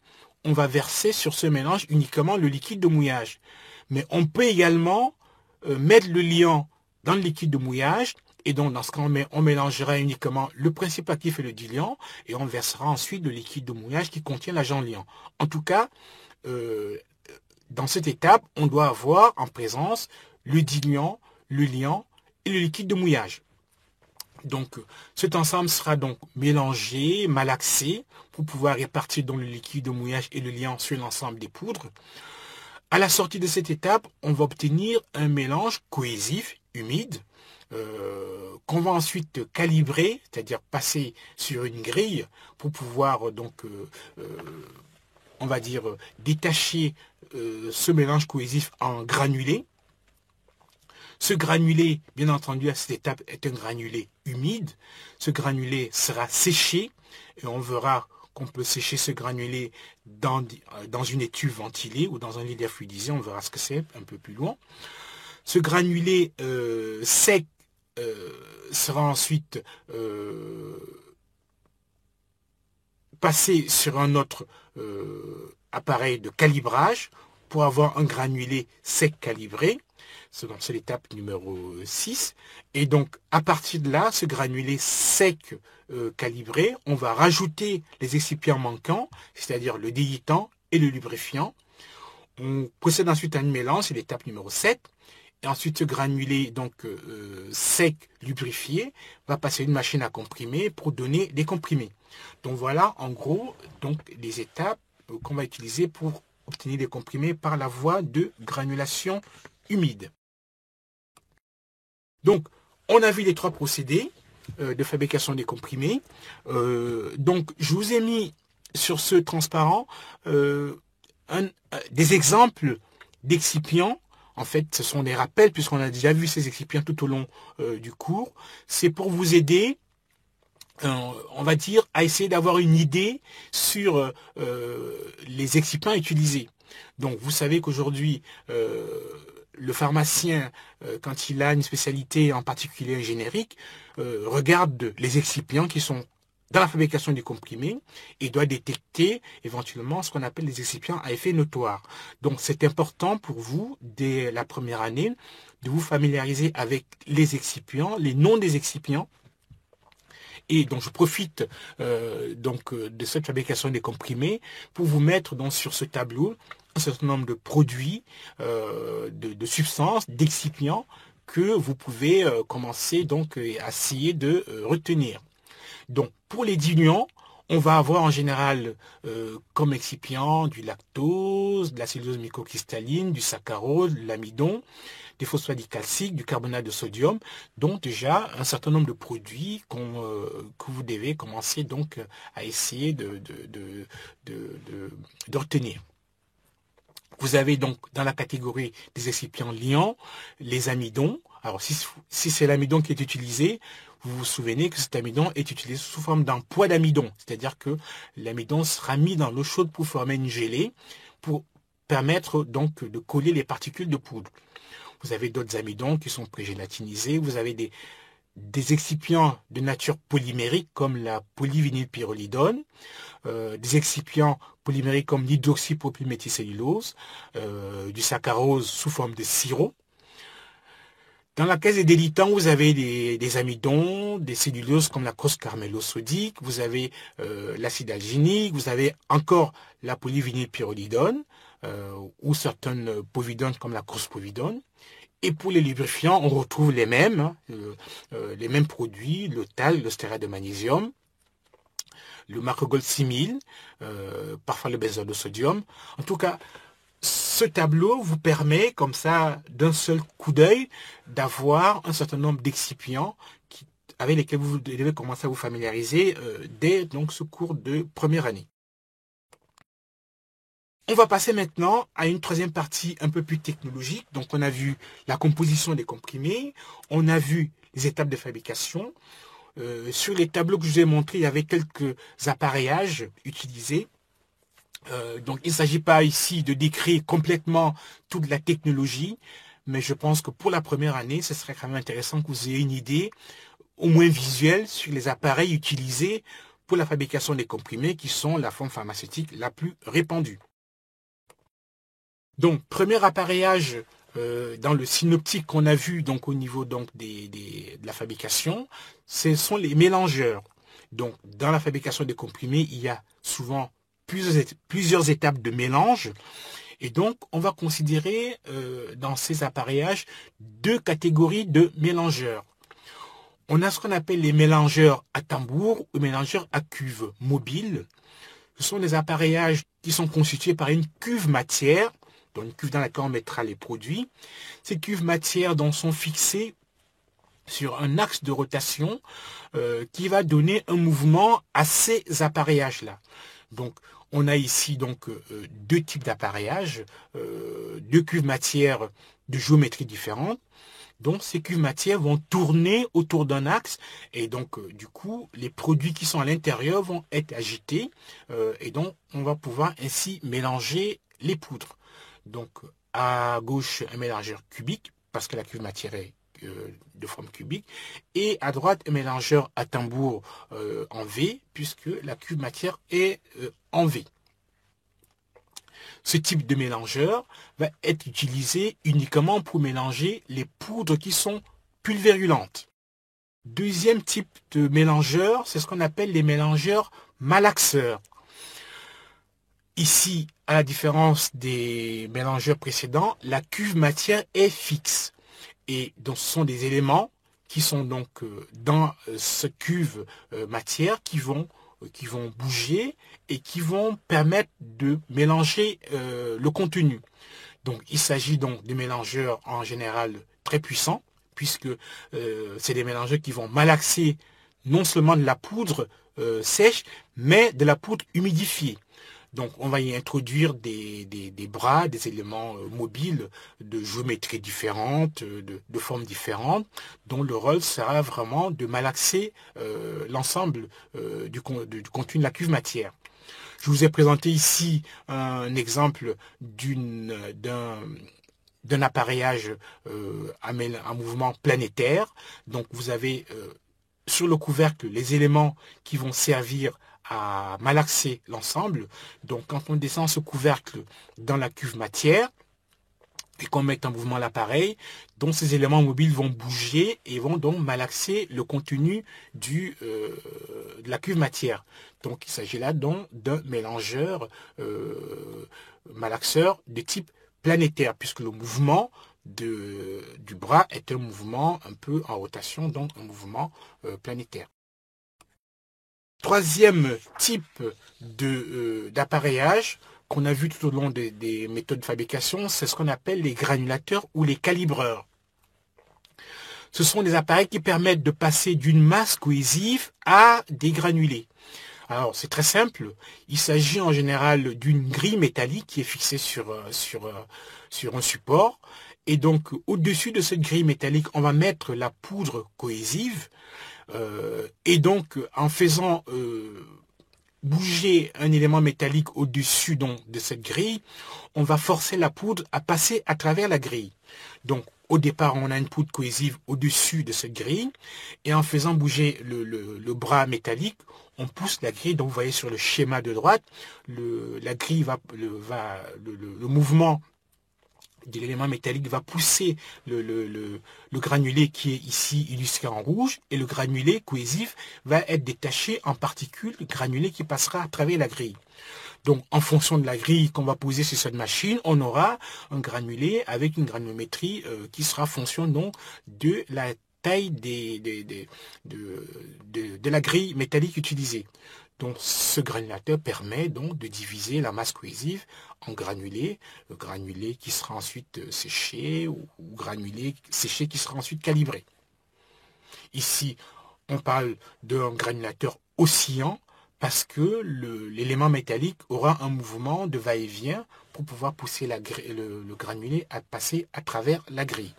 on va verser sur ce mélange uniquement le liquide de mouillage. Mais on peut également mettre le liant dans le liquide de mouillage. Et donc, dans ce cas, on mélangera uniquement le principe actif et le diluant, et on versera ensuite le liquide de mouillage qui contient l'agent liant. En tout cas, dans cette étape, on doit avoir en présence le diluant, le liant et le liquide de mouillage. Donc, cet ensemble sera donc mélangé, malaxé, pour pouvoir répartir donc le liquide de mouillage et le liant sur l'ensemble des poudres. À la sortie de cette étape, on va obtenir un mélange cohésif, humide, qu'on va ensuite calibrer, c'est-à-dire passer sur une grille pour pouvoir donc, on va dire, détacher ce mélange cohésif en granulé. Ce granulé, bien entendu, à cette étape, est un granulé humide. Ce granulé sera séché et on verra qu'on peut sécher ce granulé dans une étuve ventilée ou dans un lit d'air fluidisé. On verra ce que c'est un peu plus loin. Ce granulé sec sera ensuite passé sur un autre appareil de calibrage pour avoir un granulé sec calibré. C'est l'étape numéro 6. Et donc, à partir de là, ce granulé sec calibré, on va rajouter les excipients manquants, c'est-à-dire le diluant et le lubrifiant. On procède ensuite à une mélange, c'est l'étape numéro 7. Et ensuite, ce granulé donc sec, lubrifié, va passer à une machine à comprimer pour donner des comprimés. Donc voilà, en gros, donc les étapes qu'on va utiliser pour obtenir des comprimés par la voie de granulation humide. Donc, on a vu les trois procédés de fabrication des comprimés. Donc, je vous ai mis sur ce transparent des exemples d'excipients. En fait, ce sont des rappels, puisqu'on a déjà vu ces excipients tout au long du cours. C'est pour vous aider, on va dire, à essayer d'avoir une idée sur les excipients utilisés. Donc, vous savez qu'aujourd'hui, le pharmacien, quand il a une spécialité, en particulier générique, regarde les excipients qui sont dans la fabrication du comprimé et doit détecter éventuellement ce qu'on appelle les excipients à effet notoire. Donc c'est important pour vous, dès la première année, de vous familiariser avec les excipients, les noms des excipients. Et donc je profite de cette fabrication des comprimés pour vous mettre donc, sur ce tableau un certain nombre de produits, de substances, d'excipients que vous pouvez commencer donc à essayer de retenir. Donc, pour les diluants, on va avoir en général comme excipient du lactose, de la cellulose microcristalline, du saccharose, de l'amidon, des phosphates dicalciques, du carbonate de sodium. Donc déjà un certain nombre de produits que vous devez commencer donc à essayer de retenir. Vous avez donc dans la catégorie des excipients liants les amidons. Alors si c'est l'amidon qui est utilisé, vous vous souvenez que cet amidon est utilisé sous forme d'un poids d'amidon, c'est-à-dire que l'amidon sera mis dans l'eau chaude pour former une gelée, pour permettre donc de coller les particules de poudre. Vous avez d'autres amidons qui sont pré-gélatinisés, vous avez des excipients de nature polymérique comme la polyvinylpyrrolidone, des excipients polymériques comme l'hydroxypropylméthylcellulose, du saccharose sous forme de sirop. Dans la caisse des délitants, vous avez des amidons, des celluloses comme la crosse carmélosodique, vous avez l'acide alginique, vous avez encore la polyvinylpyrrolidone ou certaines povidones comme la crosse povidone. Et pour les lubrifiants, on retrouve les mêmes, hein, les mêmes produits, le TAL, le stéarate de magnésium, le Macrogold 6000, parfois le benzène de sodium. En tout cas, ce tableau vous permet, comme ça, d'un seul coup d'œil, d'avoir un certain nombre d'excipients avec lesquels vous devez commencer à vous familiariser dès donc, ce cours de première année. On va passer maintenant à une troisième partie un peu plus technologique. Donc, on a vu la composition des comprimés, on a vu les étapes de fabrication. Sur les tableaux que je vous ai montrés, il y avait quelques appareillages utilisés. Donc, il ne s'agit pas ici de décrire complètement toute la technologie, mais je pense que pour la première année, ce serait quand même intéressant que vous ayez une idée, au moins visuelle, sur les appareils utilisés pour la fabrication des comprimés, qui sont la forme pharmaceutique la plus répandue. Donc, premier appareillage dans le synoptique qu'on a vu donc, au niveau donc, de la fabrication, ce sont les mélangeurs. Donc, dans la fabrication des comprimés, il y a souvent plusieurs étapes de mélange. Et donc, on va considérer dans ces appareillages deux catégories de mélangeurs. On a ce qu'on appelle les mélangeurs à tambour ou mélangeurs à cuve mobile. Ce sont des appareillages qui sont constitués par une cuve matière, donc une cuve dans laquelle on mettra les produits. Ces cuves matières donc, sont fixées sur un axe de rotation qui va donner un mouvement à ces appareillages-là. Donc, on a ici donc deux types d'appareillages, deux cuves matières de géométrie différente. Donc, ces cuves matières vont tourner autour d'un axe et donc, du coup, les produits qui sont à l'intérieur vont être agités et donc, on va pouvoir ainsi mélanger les poudres. Donc, à gauche, un mélangeur cubique parce que la cuve matière est de forme cubique et à droite, un mélangeur à tambour en V puisque la cuve matière est en V. Ce type de mélangeur va être utilisé uniquement pour mélanger les poudres qui sont pulvérulentes. Deuxième type de mélangeur, c'est ce qu'on appelle les mélangeurs malaxeurs. Ici, à la différence des mélangeurs précédents, la cuve matière est fixe. Et donc, ce sont des éléments qui sont donc dans cette cuve matière qui vont bouger et qui vont permettre de mélanger le contenu. Donc, il s'agit donc de mélangeurs en général très puissants, puisque c'est des mélangeurs qui vont malaxer non seulement de la poudre sèche, mais de la poudre humidifiée. Donc, on va y introduire des bras, des éléments mobiles de géométrie différente, de formes différentes, dont le rôle sera vraiment de malaxer l'ensemble du contenu de la cuve matière. Je vous ai présenté ici un exemple d'un appareillage à mouvement planétaire. Donc, vous avez sur le couvercle les éléments qui vont servir à malaxer l'ensemble. Donc, quand on descend ce couvercle dans la cuve matière et qu'on met en mouvement l'appareil, donc ces éléments mobiles vont bouger et vont donc malaxer le contenu de la cuve matière. Donc, il s'agit là donc d'un mélangeur malaxeur de type planétaire, puisque le mouvement du bras est un mouvement un peu en rotation, donc un mouvement planétaire. Troisième type d'appareillage qu'on a vu tout au long des méthodes de fabrication, c'est ce qu'on appelle les granulateurs ou les calibreurs. Ce sont des appareils qui permettent de passer d'une masse cohésive à des granulés. Alors, c'est très simple. Il s'agit en général d'une grille métallique qui est fixée sur un support. Et donc, au-dessus de cette grille métallique, on va mettre la poudre cohésive. Et donc, en faisant bouger un élément métallique au-dessus de cette grille, on va forcer la poudre à passer à travers la grille. Donc, au départ, on a une poudre cohésive au-dessus de cette grille. Et en faisant bouger le bras métallique, on pousse la grille. Donc, vous voyez sur le schéma de droite, la grille le mouvement de l'élément métallique va pousser le granulé qui est ici illustré en rouge et le granulé cohésif va être détaché en particules, le granulé qui passera à travers la grille. Donc, en fonction de la grille qu'on va poser sur cette machine, on aura un granulé avec une granulométrie qui sera fonction donc de la taille de la grille métallique utilisée. Donc, ce granulateur permet donc de diviser la masse cohésive en granulés, granulé qui sera ensuite séché ou granulé séché qui sera ensuite calibré. Ici, on parle d'un granulateur oscillant parce que l'élément métallique aura un mouvement de va-et-vient pour pouvoir pousser le granulé à passer à travers la grille.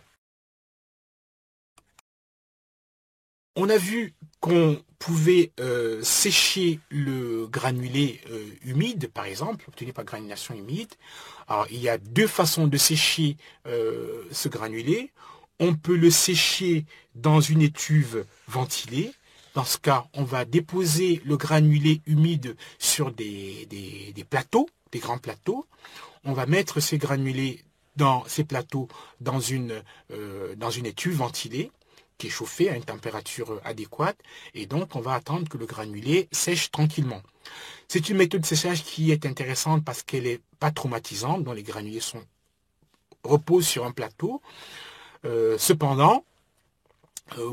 On a vu qu'on pouvait sécher le granulé humide, par exemple, obtenu par granulation humide. Alors, il y a deux façons de sécher ce granulé. On peut le sécher dans une étuve ventilée. Dans ce cas, on va déposer le granulé humide sur des plateaux, des grands plateaux. On va mettre ces granulés dans ces plateaux dans une étuve ventilée qui est chauffée à une température adéquate. Et donc, on va attendre que le granulé sèche tranquillement. C'est une méthode de séchage qui est intéressante parce qu'elle n'est pas traumatisante, dont les granulés reposent sur un plateau. Cependant,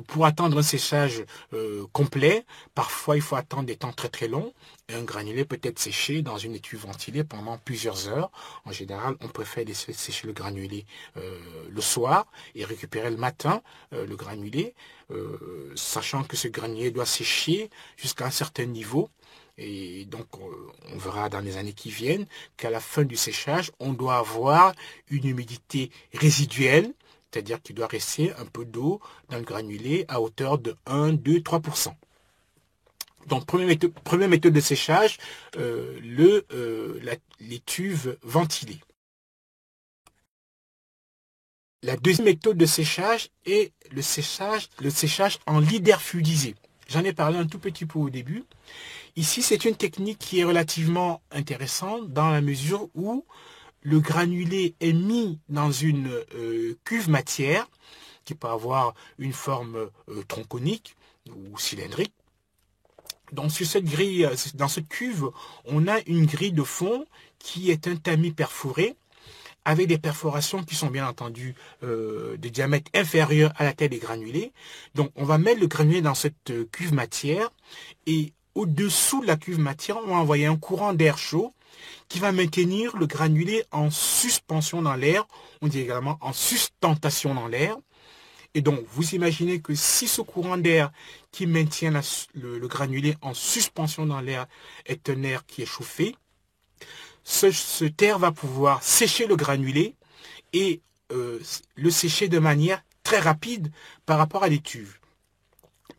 pour attendre un séchage complet, parfois il faut attendre des temps très très longs. Et un granulé peut être séché dans une étuve ventilée pendant plusieurs heures. En général, on préfère laisser sécher le granulé le soir et récupérer le matin le granulé, sachant que ce granulé doit sécher jusqu'à un certain niveau. Et donc, on verra dans les années qui viennent qu'à la fin du séchage, on doit avoir une humidité résiduelle, c'est-à-dire qu'il doit rester un peu d'eau dans le granulé à hauteur de 1, 2, 3%. Donc, première méthode de séchage, l'étuve ventilée. La deuxième méthode de séchage est le séchage en lit d'air fluidisé. J'en ai parlé un tout petit peu au début. Ici, c'est une technique qui est relativement intéressante dans la mesure où le granulé est mis dans une cuve matière qui peut avoir une forme tronconique ou cylindrique. Donc sur cette grille, dans cette cuve, on a une grille de fond qui est un tamis perforé avec des perforations qui sont bien entendu de diamètre inférieur à la taille des granulés. Donc on va mettre le granulé dans cette cuve matière et au-dessous de la cuve matière, on va envoyer un courant d'air chaud qui va maintenir le granulé en suspension dans l'air. On dit également en sustentation dans l'air. Et donc, vous imaginez que si ce courant d'air qui maintient le granulé en suspension dans l'air est un air qui est chauffé, cet air va pouvoir sécher le granulé et le sécher de manière très rapide par rapport à l'étuve.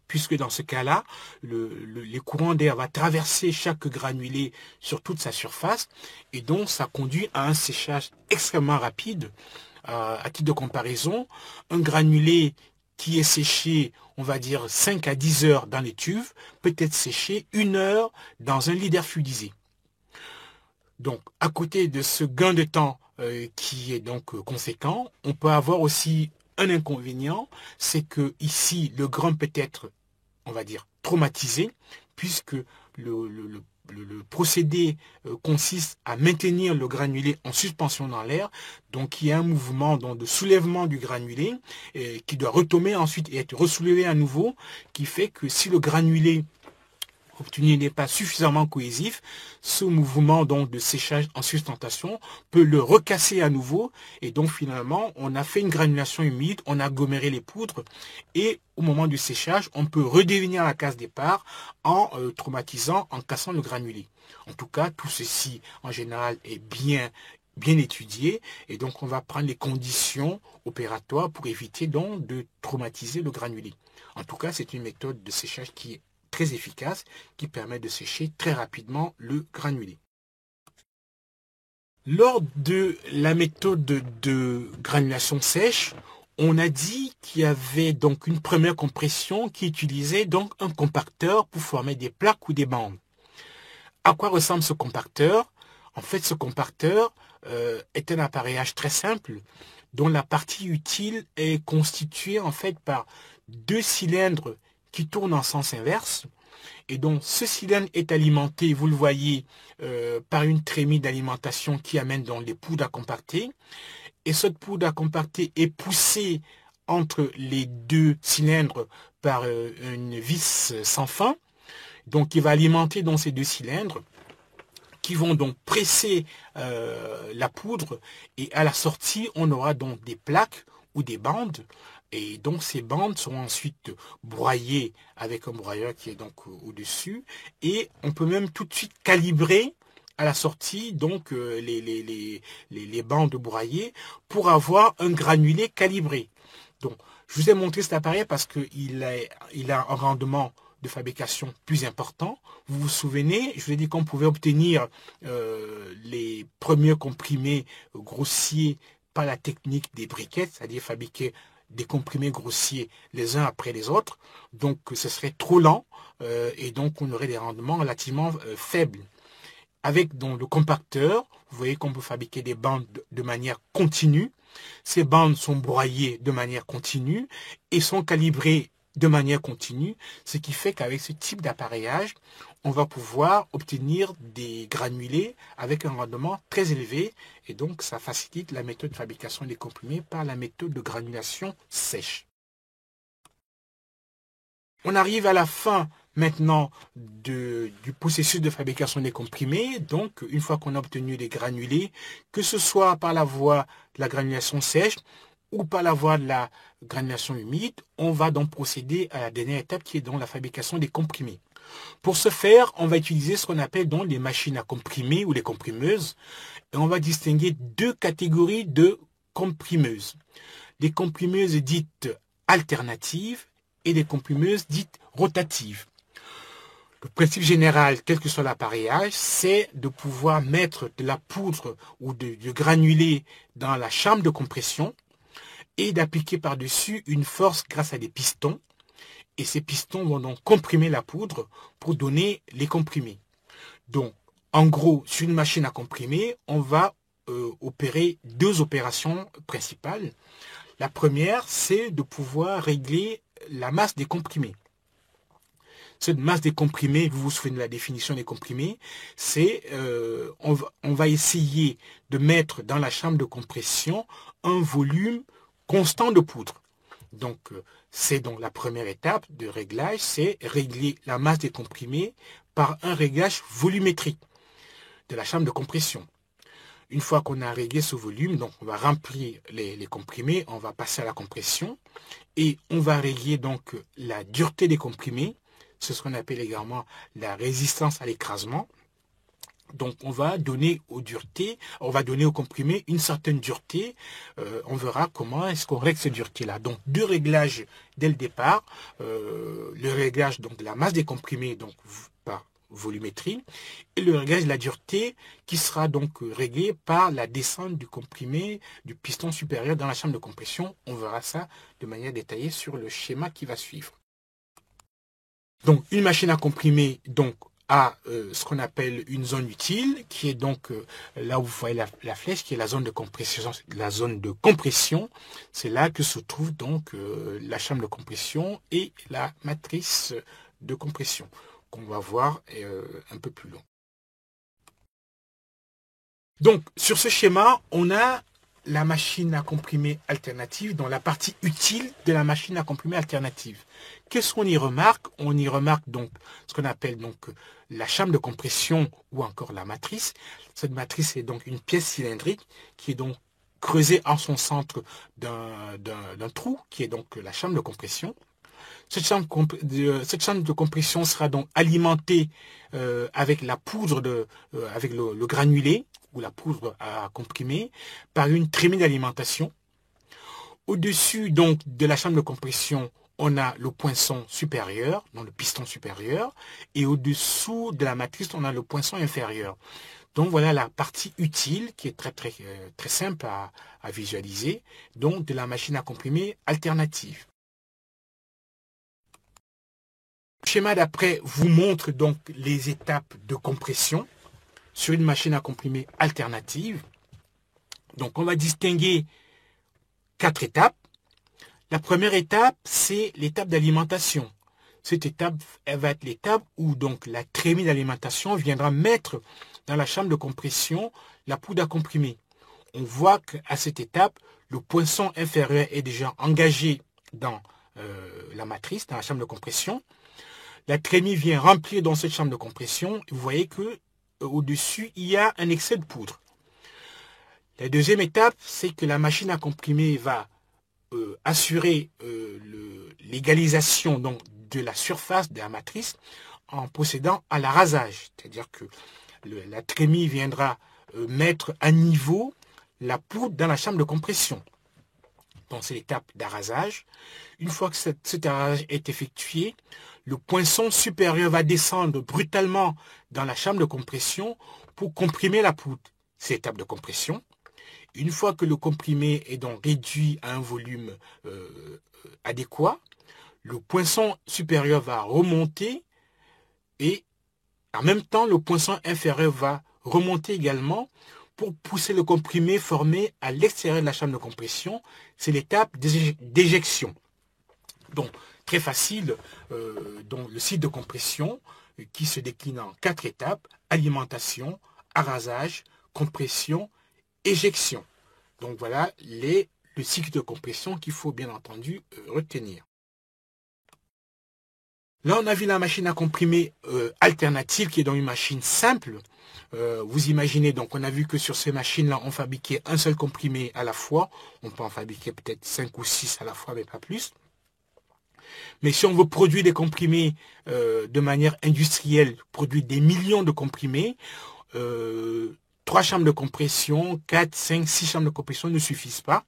Puisque dans ce cas-là, les courants d'air vont traverser chaque granulé sur toute sa surface et donc ça conduit à un séchage extrêmement rapide. À titre de comparaison, un granulé qui est séché, on va dire 5 à 10 heures dans l'étuve, peut être séché 1 heure dans un lit d'air fluidisé. Donc, à côté de ce gain de temps qui est donc conséquent, on peut avoir aussi un inconvénient, c'est que ici, le grain peut être, on va dire, traumatisé, puisque le procédé consiste à maintenir le granulé en suspension dans l'air. Donc il y a un mouvement de soulèvement du granulé qui doit retomber ensuite et être ressoulevé à nouveau, qui fait que si le granulé obtenu n'est pas suffisamment cohésif, ce mouvement donc de séchage en sustentation peut le recasser à nouveau et donc finalement on a fait une granulation humide, on a aggloméré les poudres et au moment du séchage on peut redevenir la case départ en traumatisant, en cassant le granulé. En tout cas tout ceci en général est bien étudié et donc on va prendre les conditions opératoires pour éviter donc de traumatiser le granulé. En tout cas c'est une méthode de séchage qui est très efficace qui permet de sécher très rapidement le granulé. Lors de la méthode de granulation sèche, on a dit qu'il y avait donc une première compression qui utilisait donc un compacteur pour former des plaques ou des bandes. À quoi ressemble ce compacteur? En fait, ce compacteur est un appareillage très simple dont la partie utile est constituée en fait par 2 cylindres qui tournent en sens inverse. Et donc, ce cylindre est alimenté, vous le voyez, par une trémie d'alimentation qui amène donc les poudres à compacter. Et cette poudre à compacter est poussée entre les deux cylindres par une vis sans fin. Donc, il va alimenter dans ces deux cylindres qui vont donc presser la poudre. Et à la sortie, on aura donc des plaques ou des bandes. Et donc ces bandes seront ensuite broyées avec un broyeur qui est donc au-dessus. Et on peut même tout de suite calibrer à la sortie donc les bandes broyées pour avoir un granulé calibré. Donc je vous ai montré cet appareil parce qu'il a un rendement de fabrication plus important. Vous vous souvenez, je vous ai dit qu'on pouvait obtenir les premiers comprimés grossiers par la technique des briquettes, c'est-à-dire fabriquer des comprimés grossiers les uns après les autres. Donc ce serait trop lent et donc on aurait des rendements relativement faibles. Avec donc le compacteur, vous voyez qu'on peut fabriquer des bandes de manière continue. Ces bandes sont broyées de manière continue et sont calibrées de manière continue, ce qui fait qu'avec ce type d'appareillage, on va pouvoir obtenir des granulés avec un rendement très élevé et donc ça facilite la méthode de fabrication des comprimés par la méthode de granulation sèche. On arrive à la fin maintenant du processus de fabrication des comprimés. Donc, une fois qu'on a obtenu des granulés, que ce soit par la voie de la granulation sèche ou par la voie de la granulation humide, on va donc procéder à la dernière étape qui est donc la fabrication des comprimés. Pour ce faire, on va utiliser ce qu'on appelle donc les machines à comprimer ou les comprimeuses. Et on va distinguer deux catégories de comprimeuses. Les comprimeuses dites alternatives et des comprimeuses dites rotatives. Le principe général, quel que soit l'appareillage, c'est de pouvoir mettre de la poudre ou du granulé dans la chambre de compression et d'appliquer par-dessus une force grâce à des pistons. Et ces pistons vont donc comprimer la poudre pour donner les comprimés. Donc, en gros, sur une machine à comprimer, on va opérer deux opérations principales. La première, c'est de pouvoir régler la masse des comprimés. Cette masse des comprimés, vous vous souvenez de la définition des comprimés, c'est on va essayer de mettre dans la chambre de compression un volume constant de poudre. Donc, c'est donc la première étape de réglage, c'est régler la masse des comprimés par un réglage volumétrique de la chambre de compression. Une fois qu'on a réglé ce volume, donc on va remplir les comprimés, on va passer à la compression et on va régler donc la dureté des comprimés. C'est ce qu'on appelle également la résistance à l'écrasement. Donc on va donner aux duretés, on va donner aux comprimés une certaine dureté. On verra comment est-ce qu'on règle cette dureté-là. Donc deux réglages dès le départ. Le réglage donc de la masse des comprimés donc par volumétrie et le réglage de la dureté qui sera donc réglé par la descente du comprimé du piston supérieur dans la chambre de compression. On verra ça de manière détaillée sur le schéma qui va suivre. Donc une machine à comprimer donc a ce qu'on appelle une zone utile qui est donc là où vous voyez la flèche qui est la zone de compression. La zone de compression, c'est là que se trouve donc la chambre de compression et la matrice de compression qu'on va voir un peu plus long. Donc sur ce schéma, on a la machine à comprimer alternative dans la partie utile de la machine à comprimer alternative. Qu'est-ce qu'on y remarque? On y remarque donc ce qu'on appelle donc la chambre de compression ou encore la matrice. Cette matrice est donc une pièce cylindrique qui est donc creusée en son centre d'un trou qui est donc la chambre de compression. Cette chambre de compression sera donc alimentée avec la poudre avec le granulé ou la poudre à comprimer par une trémie d'alimentation. Au-dessus donc de la chambre de compression, on a le poinçon supérieur, donc le piston supérieur, et au-dessous de la matrice, on a le poinçon inférieur. Donc voilà la partie utile qui est très simple à visualiser, donc de la machine à comprimer alternative. Le schéma d'après vous montre donc les étapes de compression sur une machine à comprimer alternative. Donc on va distinguer 4 étapes. La première étape, c'est l'étape d'alimentation. cette étape, elle va être l'étape où donc la trémie d'alimentation viendra mettre dans la chambre de compression la poudre à comprimer. On voit qu'à cette étape, le poinçon inférieur est déjà engagé dans la matrice, dans la chambre de compression. La trémie vient remplir dans cette chambre de compression. Vous voyez que au-dessus, il y a un excès de poudre. La deuxième étape, c'est que la machine à comprimer va assurer l'égalisation donc de la surface de la matrice en procédant à l'arasage. C'est-à-dire que la trémie viendra mettre à niveau la poudre dans la chambre de compression. Donc c'est l'étape d'arasage. Une fois que cet arasage est effectué, le poinçon supérieur va descendre brutalement dans la chambre de compression pour comprimer la poudre. C'est l'étape de compression. Une fois que le comprimé est donc réduit à un volume adéquat, le poinçon supérieur va remonter et en même temps le poinçon inférieur va remonter également pour pousser le comprimé formé à l'extérieur de la chambre de compression. C'est l'étape d'éjection. Donc, très facile, donc le cycle de compression qui se décline en 4 étapes: alimentation, arasage, compression, éjection. Donc voilà le cycle de compression qu'il faut bien entendu retenir. Là, on a vu la machine à comprimer alternative qui est dans une machine simple. Vous imaginez, donc on a vu que sur ces machines-là, on fabriquait un seul comprimé à la fois. On peut en fabriquer peut-être 5 ou 6 à la fois, mais pas plus. Mais si on veut produire des comprimés de manière industrielle, produire des millions de comprimés, 3 chambres de compression, 4, 5, 6 chambres de compression ne suffisent pas.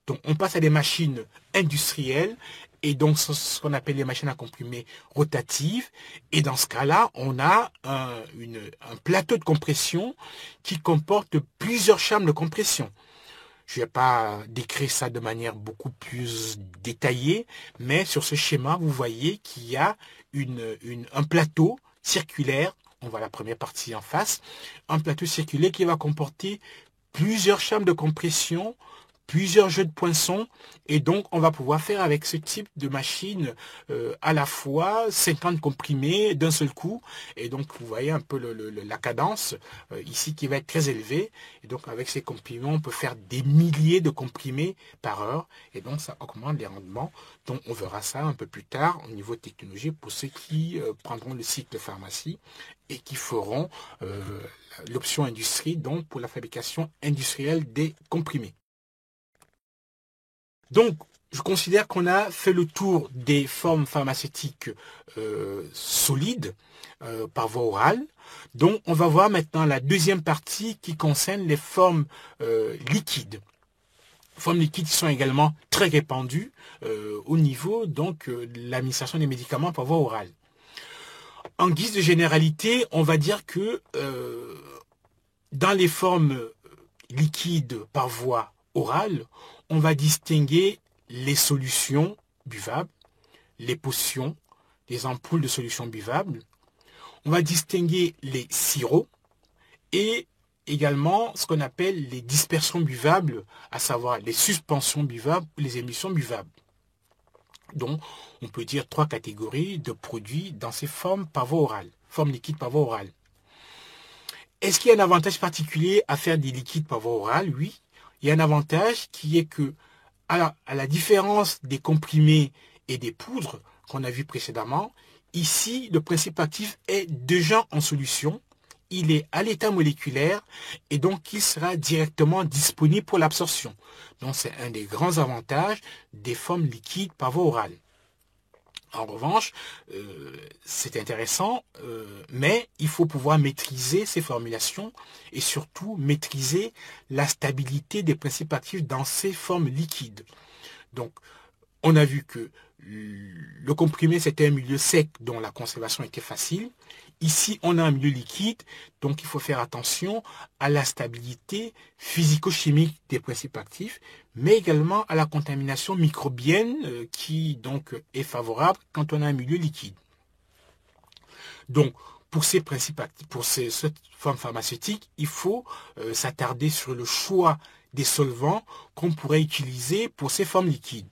Donc on passe à des machines industrielles et donc ce qu'on appelle les machines à comprimer rotatives. Et dans ce cas-là, on a un plateau de compression qui comporte plusieurs chambres de compression. Je ne vais pas décrire ça de manière beaucoup plus détaillée, mais sur ce schéma, vous voyez qu'il y a un plateau circulaire. On voit la première partie en face. Un plateau circulaire qui va comporter plusieurs chambres de compression, plusieurs jeux de poinçons, et donc on va pouvoir faire avec ce type de machine à la fois 50 comprimés d'un seul coup, et donc vous voyez un peu la cadence ici qui va être très élevée, et donc avec ces comprimés on peut faire des milliers de comprimés par heure, et donc ça augmente les rendements. Donc on verra ça un peu plus tard au niveau technologie pour ceux qui prendront le cycle de pharmacie et qui feront l'option industrie, donc pour la fabrication industrielle des comprimés. Donc, je considère qu'on a fait le tour des formes pharmaceutiques solides par voie orale. Donc, on va voir maintenant la deuxième partie qui concerne les formes liquides. Formes liquides qui sont également très répandues au niveau donc de l'administration des médicaments par voie orale. En guise de généralité, on va dire que dans les formes liquides par voie orale, on va distinguer les solutions buvables, les potions, les ampoules de solutions buvables. On va distinguer les sirops et également ce qu'on appelle les dispersions buvables, à savoir les suspensions buvables ou les émulsions buvables. Donc, on peut dire 3 catégories de produits dans ces formes par voie orale, formes liquides par voie orale. Est-ce qu'il y a un avantage particulier à faire des liquides par voie orale? Oui. Il y a un avantage qui est que, à la différence des comprimés et des poudres qu'on a vu précédemment, ici, le principe actif est déjà en solution. Il est à l'état moléculaire et donc il sera directement disponible pour l'absorption. Donc c'est un des grands avantages des formes liquides par voie orale. En revanche, c'est intéressant, mais il faut pouvoir maîtriser ces formulations et surtout maîtriser la stabilité des principes actifs dans ces formes liquides. Donc, on a vu que le comprimé, c'était un milieu sec dont la conservation était facile. Ici, on a un milieu liquide, donc il faut faire attention à la stabilité physico-chimique des principes actifs, mais également à la contamination microbienne qui donc est favorable quand on a un milieu liquide. Donc, pour ces principes actifs, pour cette forme pharmaceutique, il faut s'attarder sur le choix des solvants qu'on pourrait utiliser pour ces formes liquides.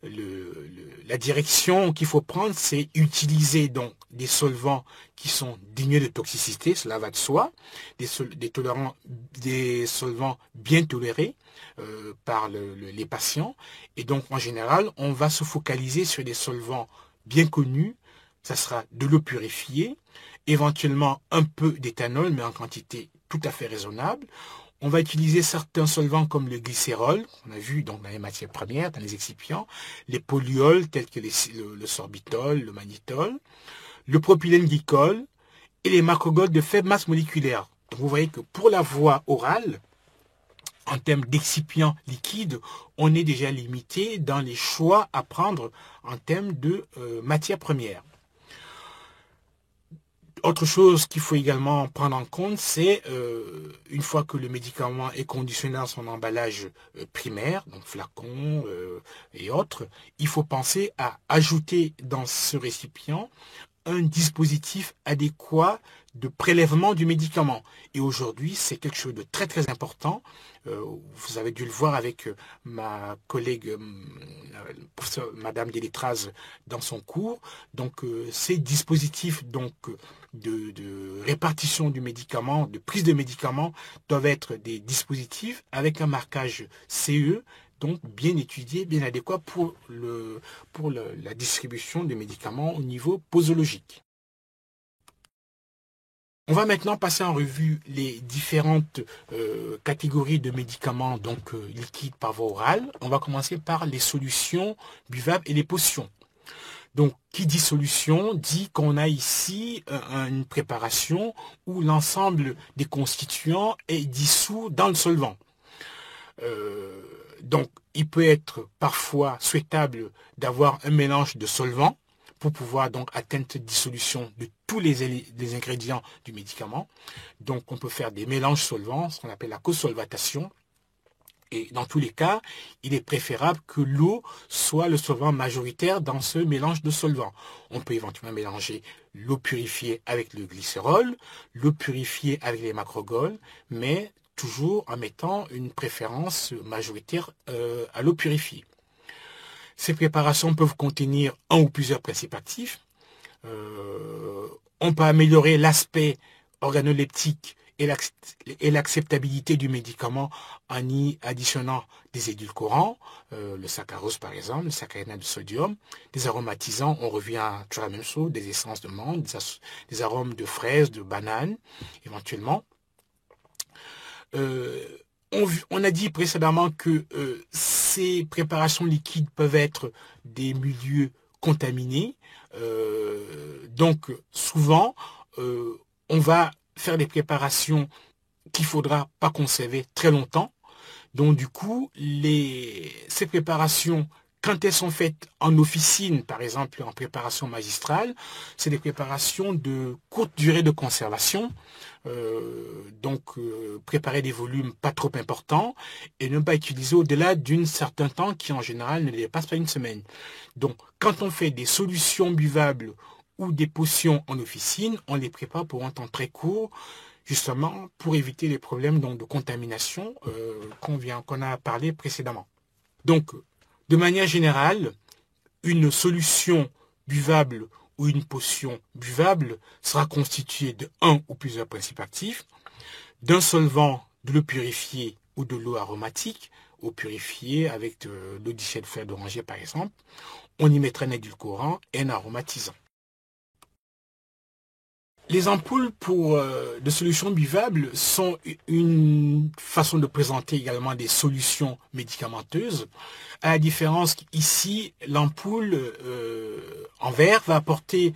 la direction qu'il faut prendre, c'est utiliser donc des solvants qui sont dénués de toxicité, cela va de soi, des solvants bien tolérés par les patients. Et donc, en général, on va se focaliser sur des solvants bien connus. Ça sera de l'eau purifiée, éventuellement un peu d'éthanol, mais en quantité tout à fait raisonnable. On va utiliser certains solvants comme le glycérol, qu'on a vu donc dans les matières premières, dans les excipients, les polyols tels que le sorbitol, le mannitol, le propylène glycol et les macrogols de faible masse moléculaire. Donc vous voyez que pour la voie orale, en termes d'excipients liquides, on est déjà limité dans les choix à prendre en termes de matières premières. Autre chose qu'il faut également prendre en compte, c'est une fois que le médicament est conditionné dans son emballage primaire, donc flacon et autres, il faut penser à ajouter dans ce récipient un dispositif adéquat de prélèvement du médicament. Et aujourd'hui, c'est quelque chose de très très important. Vous avez dû le voir avec ma collègue, Madame Delétraz, dans son cours. Donc, ces dispositifs donc, de répartition du médicament, de prise de médicaments, doivent être des dispositifs avec un marquage CE, donc bien étudié, bien adéquat pour la distribution des médicaments au niveau posologique. On va maintenant passer en revue les différentes catégories de médicaments donc liquides par voie orale. On va commencer par les solutions buvables et les potions. Donc, qui dit solution dit qu'on a ici une préparation où l'ensemble des constituants est dissous dans le solvant. Donc, il peut être parfois souhaitable d'avoir un mélange de solvants pour pouvoir donc atteindre cette dissolution de tous les ingrédients du médicament. Donc, on peut faire des mélanges solvants, ce qu'on appelle la cosolvatation. Et dans tous les cas, il est préférable que l'eau soit le solvant majoritaire dans ce mélange de solvants. On peut éventuellement mélanger l'eau purifiée avec le glycérol, l'eau purifiée avec les macrogols, mais toujours en mettant une préférence majoritaire à l'eau purifiée. Ces préparations peuvent contenir un ou plusieurs principes actifs. On peut améliorer l'aspect organoleptique et l'acceptabilité du médicament en y additionnant des édulcorants, le saccharose par exemple, le saccharinate de sodium, des aromatisants, on revient toujours à la même chose, des essences de menthe, des arômes de fraises, de bananes, éventuellement. On a dit précédemment que ces préparations liquides peuvent être des milieux contaminés. Donc souvent, on va faire des préparations qu'il ne faudra pas conserver très longtemps. Donc du coup, ces préparations, quand elles sont faites en officine, par exemple en préparation magistrale, c'est des préparations de courte durée de conservation. Préparer des volumes pas trop importants et ne pas utiliser au-delà d'un certain temps qui en général ne dépasse pas une semaine. Donc quand on fait des solutions buvables ou des potions en officine, on les prépare pour un temps très court, justement pour éviter les problèmes donc, de contamination qu'on a parlé précédemment. Donc, de manière générale, une solution buvable ou une potion buvable sera constituée de un ou plusieurs principes actifs, d'un solvant, de l'eau purifiée ou de l'eau aromatique, eau purifiée avec de l'eau de fleur d'oranger par exemple. On y mettra un édulcorant et un aromatisant. Les ampoules de solutions buvables sont une façon de présenter également des solutions médicamenteuses. À la différence qu'ici, l'ampoule en verre va apporter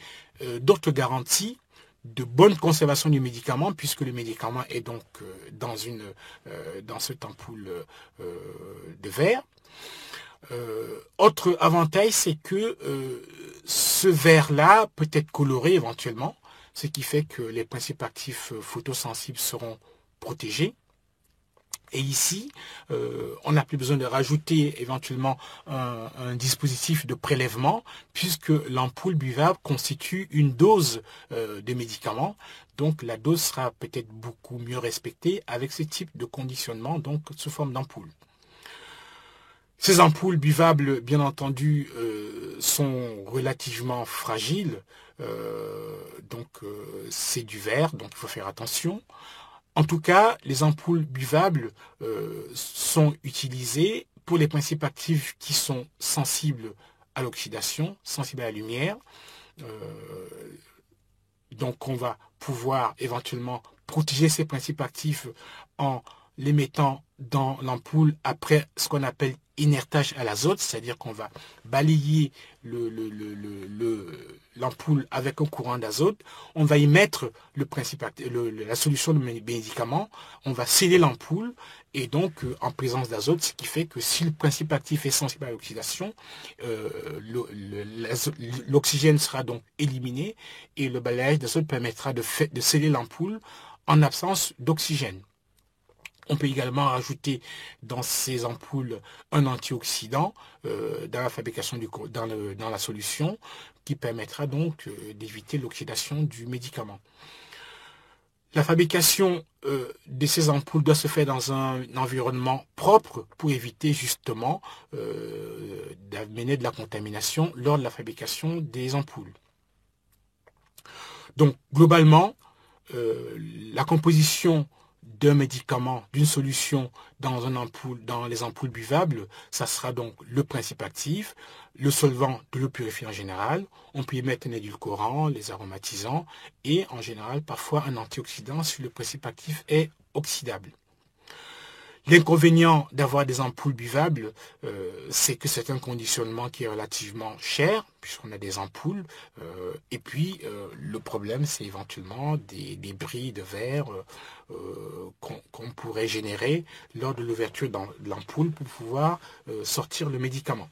d'autres garanties de bonne conservation du médicament puisque le médicament est donc dans cette ampoule de verre. Autre avantage, c'est que ce verre-là peut être coloré éventuellement, ce qui fait que les principes actifs photosensibles seront protégés. Et ici, on n'a plus besoin de rajouter éventuellement un dispositif de prélèvement puisque l'ampoule buvable constitue une dose de médicament. Donc la dose sera peut-être beaucoup mieux respectée avec ce type de conditionnement, donc sous forme d'ampoule. Ces ampoules buvables, bien entendu, sont relativement fragiles. C'est du verre, donc il faut faire attention. En tout cas, les ampoules buvables sont utilisées pour les principes actifs qui sont sensibles à l'oxydation, sensibles à la lumière. Donc on va pouvoir éventuellement protéger ces principes actifs en les mettant dans l'ampoule après ce qu'on appelle inertage à l'azote, c'est-à-dire qu'on va balayer l'ampoule avec un courant d'azote, on va y mettre la solution de médicament, on va sceller l'ampoule et donc en présence d'azote, ce qui fait que si le principe actif est sensible à l'oxydation, l'oxygène sera donc éliminé et le balayage d'azote permettra de sceller l'ampoule en absence d'oxygène. On peut également rajouter dans ces ampoules un antioxydant dans la fabrication dans la solution qui permettra donc d'éviter l'oxydation du médicament. La fabrication de ces ampoules doit se faire dans un environnement propre pour éviter justement d'amener de la contamination lors de la fabrication des ampoules. Donc globalement, la composition d'un médicament, d'une solution dans les ampoules buvables, ça sera donc le principe actif, le solvant de l'eau purifiée en général, on peut y mettre un édulcorant, les aromatisants et en général parfois un antioxydant si le principe actif est oxydable. L'inconvénient d'avoir des ampoules buvables, c'est que c'est un conditionnement qui est relativement cher, puisqu'on a des ampoules. Et puis, le problème, c'est éventuellement des débris de verre qu'on pourrait générer lors de l'ouverture de l'ampoule pour pouvoir sortir le médicament.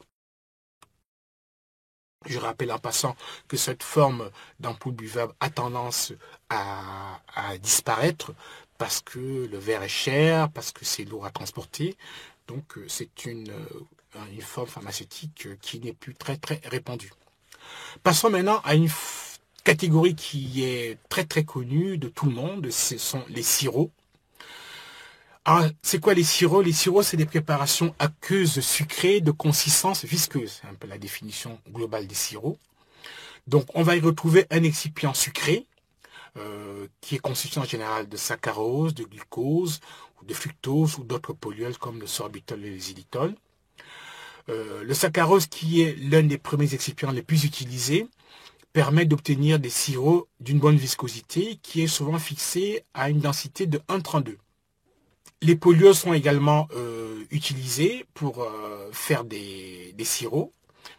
Je rappelle en passant que cette forme d'ampoule buvable a tendance à disparaître parce que le verre est cher, parce que c'est lourd à transporter. Donc c'est une forme pharmaceutique qui n'est plus très répandue. Passons maintenant à une catégorie qui est très connue de tout le monde, ce sont les sirops. Alors, c'est quoi les sirops? Les sirops, c'est des préparations aqueuses sucrées de consistance visqueuse. C'est un peu la définition globale des sirops. Donc, on va y retrouver un excipient sucré, qui est constitué en général de saccharose, de glucose, de fructose ou d'autres polluels comme le sorbitol et le xylitol. Le saccharose, qui est l'un des premiers excipients les plus utilisés, permet d'obtenir des sirops d'une bonne viscosité qui est souvent fixée à une densité de 1,32. Les polluels sont également utilisés pour faire des sirops,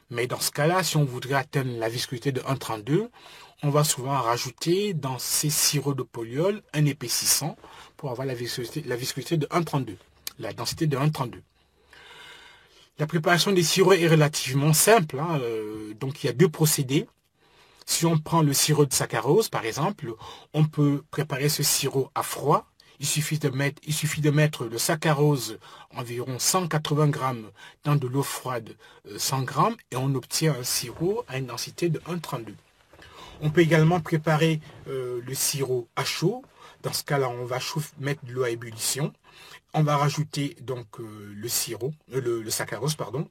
mais dans ce cas-là, si on voudrait atteindre la viscosité de 1,32, on va souvent rajouter dans ces sirops de polluol un épaississant pour avoir la viscosité de 1,32, la densité de 1,32. La préparation des sirops est relativement simple, hein, donc il y a deux procédés. Si on prend le sirop de saccharose, par exemple, on peut préparer ce sirop à froid. Il suffit de mettre le saccharose, environ 180 grammes, dans de l'eau froide, 100 grammes, et on obtient un sirop à une densité de 1,32. On peut également préparer le sirop à chaud. Dans ce cas-là, on va mettre de l'eau à ébullition. On va rajouter donc le saccharose, pardon.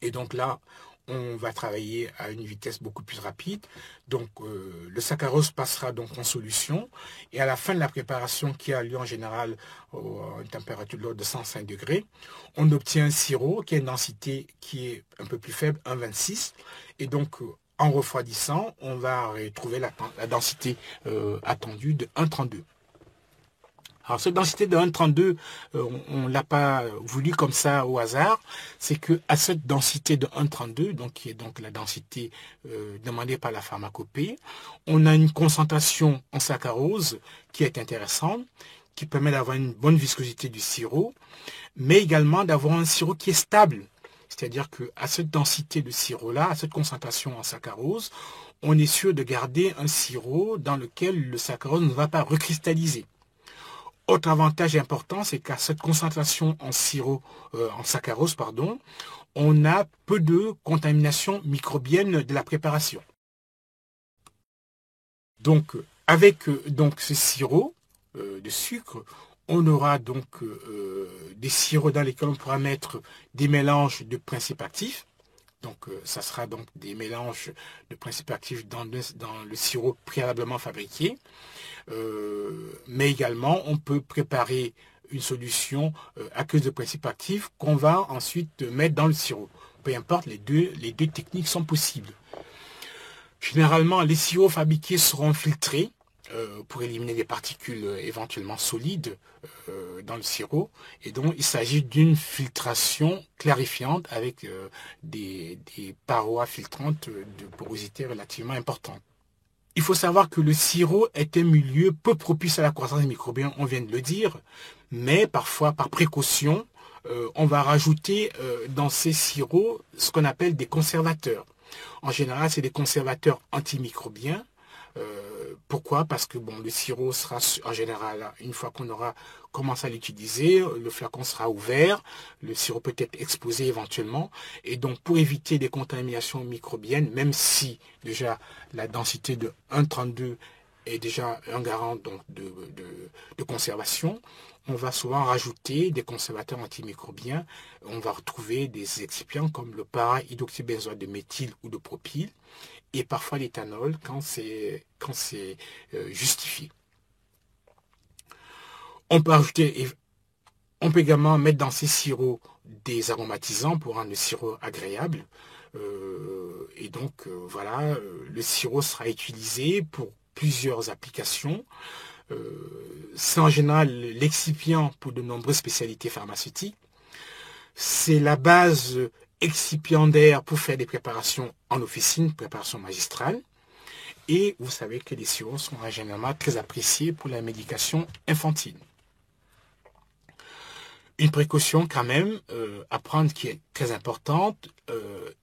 Et donc là, on va travailler à une vitesse beaucoup plus rapide. Donc le saccharose passera donc en solution. Et à la fin de la préparation, qui a lieu en général à une température de l'ordre de 105 degrés, on obtient un sirop qui a une densité qui est un peu plus faible, 1,26. Et donc en refroidissant, on va retrouver la densité attendue de 1,32. Alors cette densité de 1,32, on ne l'a pas voulu comme ça au hasard. C'est que à cette densité de 1,32, donc qui est donc la densité demandée par la pharmacopée, on a une concentration en saccharose qui est intéressante, qui permet d'avoir une bonne viscosité du sirop, mais également d'avoir un sirop qui est stable. C'est-à-dire qu'à cette densité de sirop-là, à cette concentration en saccharose, on est sûr de garder un sirop dans lequel le saccharose ne va pas recristalliser. Autre avantage important, c'est qu'à cette concentration en saccharose, on a peu de contamination microbienne de la préparation. Donc, avec ce sirop de sucre, on aura donc des sirops dans lesquels on pourra mettre des mélanges de principes actifs. Donc, ça sera donc des mélanges de principes actifs dans le sirop préalablement fabriqué. Mais également, on peut préparer une solution aqueuse de principes actifs qu'on va ensuite mettre dans le sirop. Peu importe, les deux techniques sont possibles. Généralement, les sirops fabriqués seront filtrés pour éliminer les particules éventuellement solides dans le sirop. Et donc, il s'agit d'une filtration clarifiante avec des parois filtrantes de porosité relativement importante. Il faut savoir que le sirop est un milieu peu propice à la croissance des microbiens, on vient de le dire, mais parfois, par précaution, on va rajouter dans ces sirops ce qu'on appelle des conservateurs. En général, c'est des conservateurs antimicrobiens. Pourquoi? Parce que bon, le sirop sera en général, une fois qu'on aura commencé à l'utiliser, le flacon sera ouvert, le sirop peut être exposé éventuellement. Et donc, pour éviter des contaminations microbiennes, même si déjà la densité de 1,32 est déjà un garant donc, de conservation, on va souvent rajouter des conservateurs antimicrobiens. On va retrouver des excipients comme le para-hydroxybenzoate de méthyle ou de propyle, et parfois l'éthanol quand c'est justifié. On peut également mettre dans ces sirops des aromatisants pour rendre le sirop agréable. Et donc voilà, le sirop sera utilisé pour plusieurs applications. C'est en général l'excipient pour de nombreuses spécialités pharmaceutiques. C'est la base excipiendaire pour faire des préparations en officine, préparations magistrales. Et vous savez que les sirops sont généralement très appréciés pour la médication infantile. Une précaution quand même à prendre qui est très importante,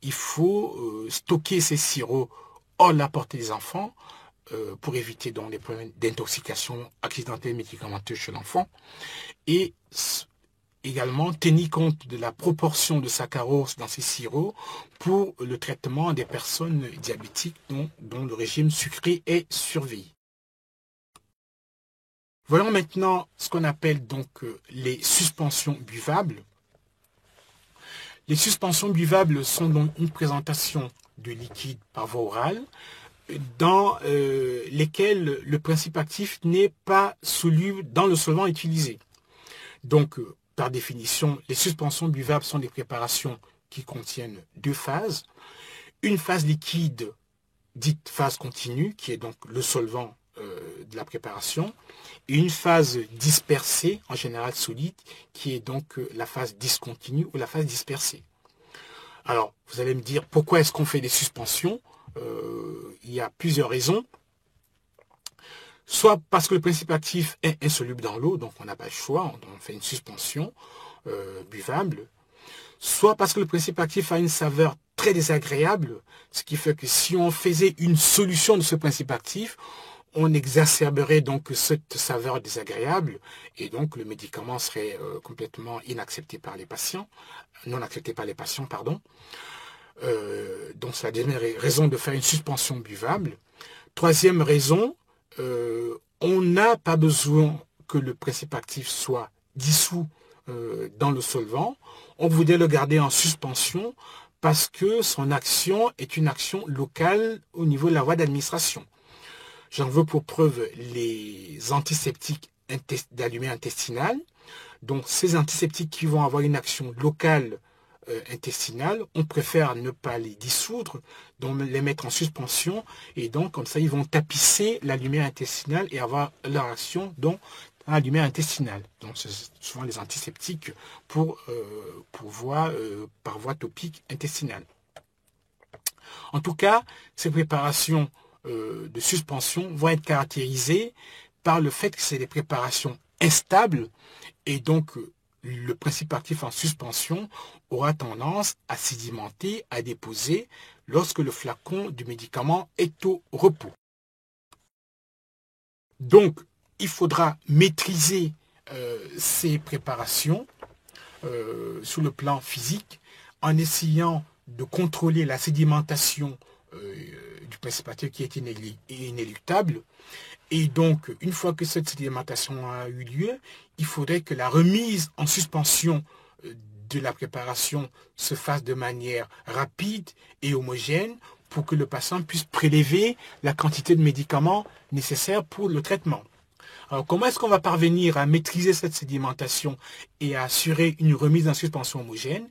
il faut stocker ces sirops hors de la portée des enfants pour éviter donc les problèmes d'intoxication accidentelle médicamenteuse chez l'enfant, et également tenir compte de la proportion de saccharose dans ces sirops pour le traitement des personnes diabétiques dont le régime sucré est surveillé. Voyons maintenant ce qu'on appelle donc les suspensions buvables. Les suspensions buvables sont donc une présentation de liquide par voie orale dans lesquels le principe actif n'est pas soluble dans le solvant utilisé. Donc, par définition, les suspensions buvables sont des préparations qui contiennent deux phases. Une phase liquide, dite phase continue, qui est donc le solvant de la préparation, et une phase dispersée, en général solide, qui est donc la phase discontinue ou la phase dispersée. Alors, vous allez me dire, pourquoi est-ce qu'on fait des suspensions? Il y a plusieurs raisons. Soit parce que le principe actif est insoluble dans l'eau, donc on n'a pas le choix, on fait une suspension buvable. Soit parce que le principe actif a une saveur très désagréable, ce qui fait que si on faisait une solution de ce principe actif, on exacerberait donc cette saveur désagréable, et donc le médicament serait complètement inaccepté par les patients, non accepté par les patients, pardon. Donc c'est la deuxième raison de faire une suspension buvable. Troisième raison, on n'a pas besoin que le principe actif soit dissous dans le solvant. On voudrait le garder en suspension parce que son action est une action locale au niveau de la voie d'administration. J'en veux pour preuve les antiseptiques d'allumée intestinale. Donc ces antiseptiques qui vont avoir une action locale intestinale, on préfère ne pas les dissoudre, donc les mettre en suspension, et donc comme ça ils vont tapisser la lumière intestinale et avoir leur action dans la lumière intestinale. Donc c'est souvent les antiseptiques par voie topique intestinale. En tout cas, ces préparations de suspension vont être caractérisées par le fait que c'est des préparations instables, et donc le principe actif en suspension aura tendance à sédimenter, à déposer lorsque le flacon du médicament est au repos. Donc, il faudra maîtriser ces préparations sur le plan physique en essayant de contrôler la sédimentation du précipitatif qui est inéluctable. Et donc, une fois que cette sédimentation a eu lieu, il faudrait que la remise en suspension de la préparation se fasse de manière rapide et homogène pour que le patient puisse prélever la quantité de médicaments nécessaires pour le traitement. Alors, comment est-ce qu'on va parvenir à maîtriser cette sédimentation et à assurer une remise en suspension homogène?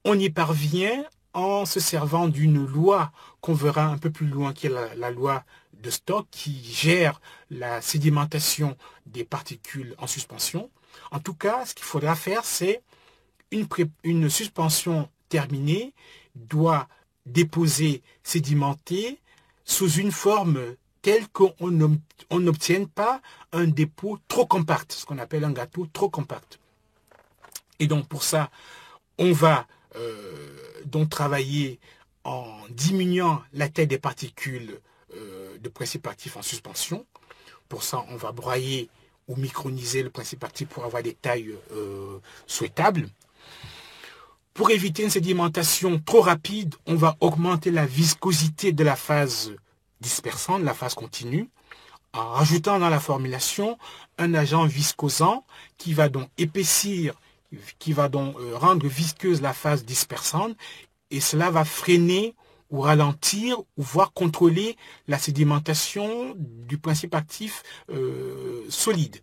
On y parvient en se servant d'une loi qu'on verra un peu plus loin, qui est la loi de Stokes, qui gère la sédimentation des particules en suspension. En tout cas, ce qu'il faudra faire, c'est une suspension terminée doit déposer, sédimenter sous une forme telle qu'on n'obtienne pas un dépôt trop compact, ce qu'on appelle un gâteau trop compact. Et donc pour ça, on va donc travailler en diminuant la taille des particules de principe actif en suspension. Pour ça, on va broyer ou microniser le principe actif pour avoir des tailles souhaitables. Pour éviter une sédimentation trop rapide, on va augmenter la viscosité de la phase dispersante, la phase continue, en rajoutant dans la formulation un agent viscosant qui va donc épaissir, qui va donc rendre visqueuse la phase dispersante, et cela va freiner ou ralentir ou voire contrôler la sédimentation du principe actif solide.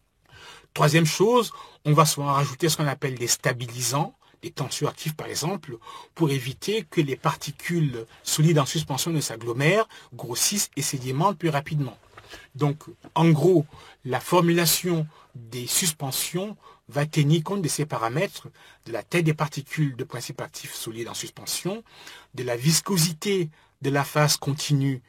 Troisième chose, on va souvent rajouter ce qu'on appelle des stabilisants, des tensioactifs par exemple, pour éviter que les particules solides en suspension ne s'agglomèrent, grossissent et sédimentent plus rapidement. Donc, en gros, la formulation des suspensions va tenir compte de ces paramètres, de la taille des particules de principe actif solide en suspension, de la viscosité de la phase continue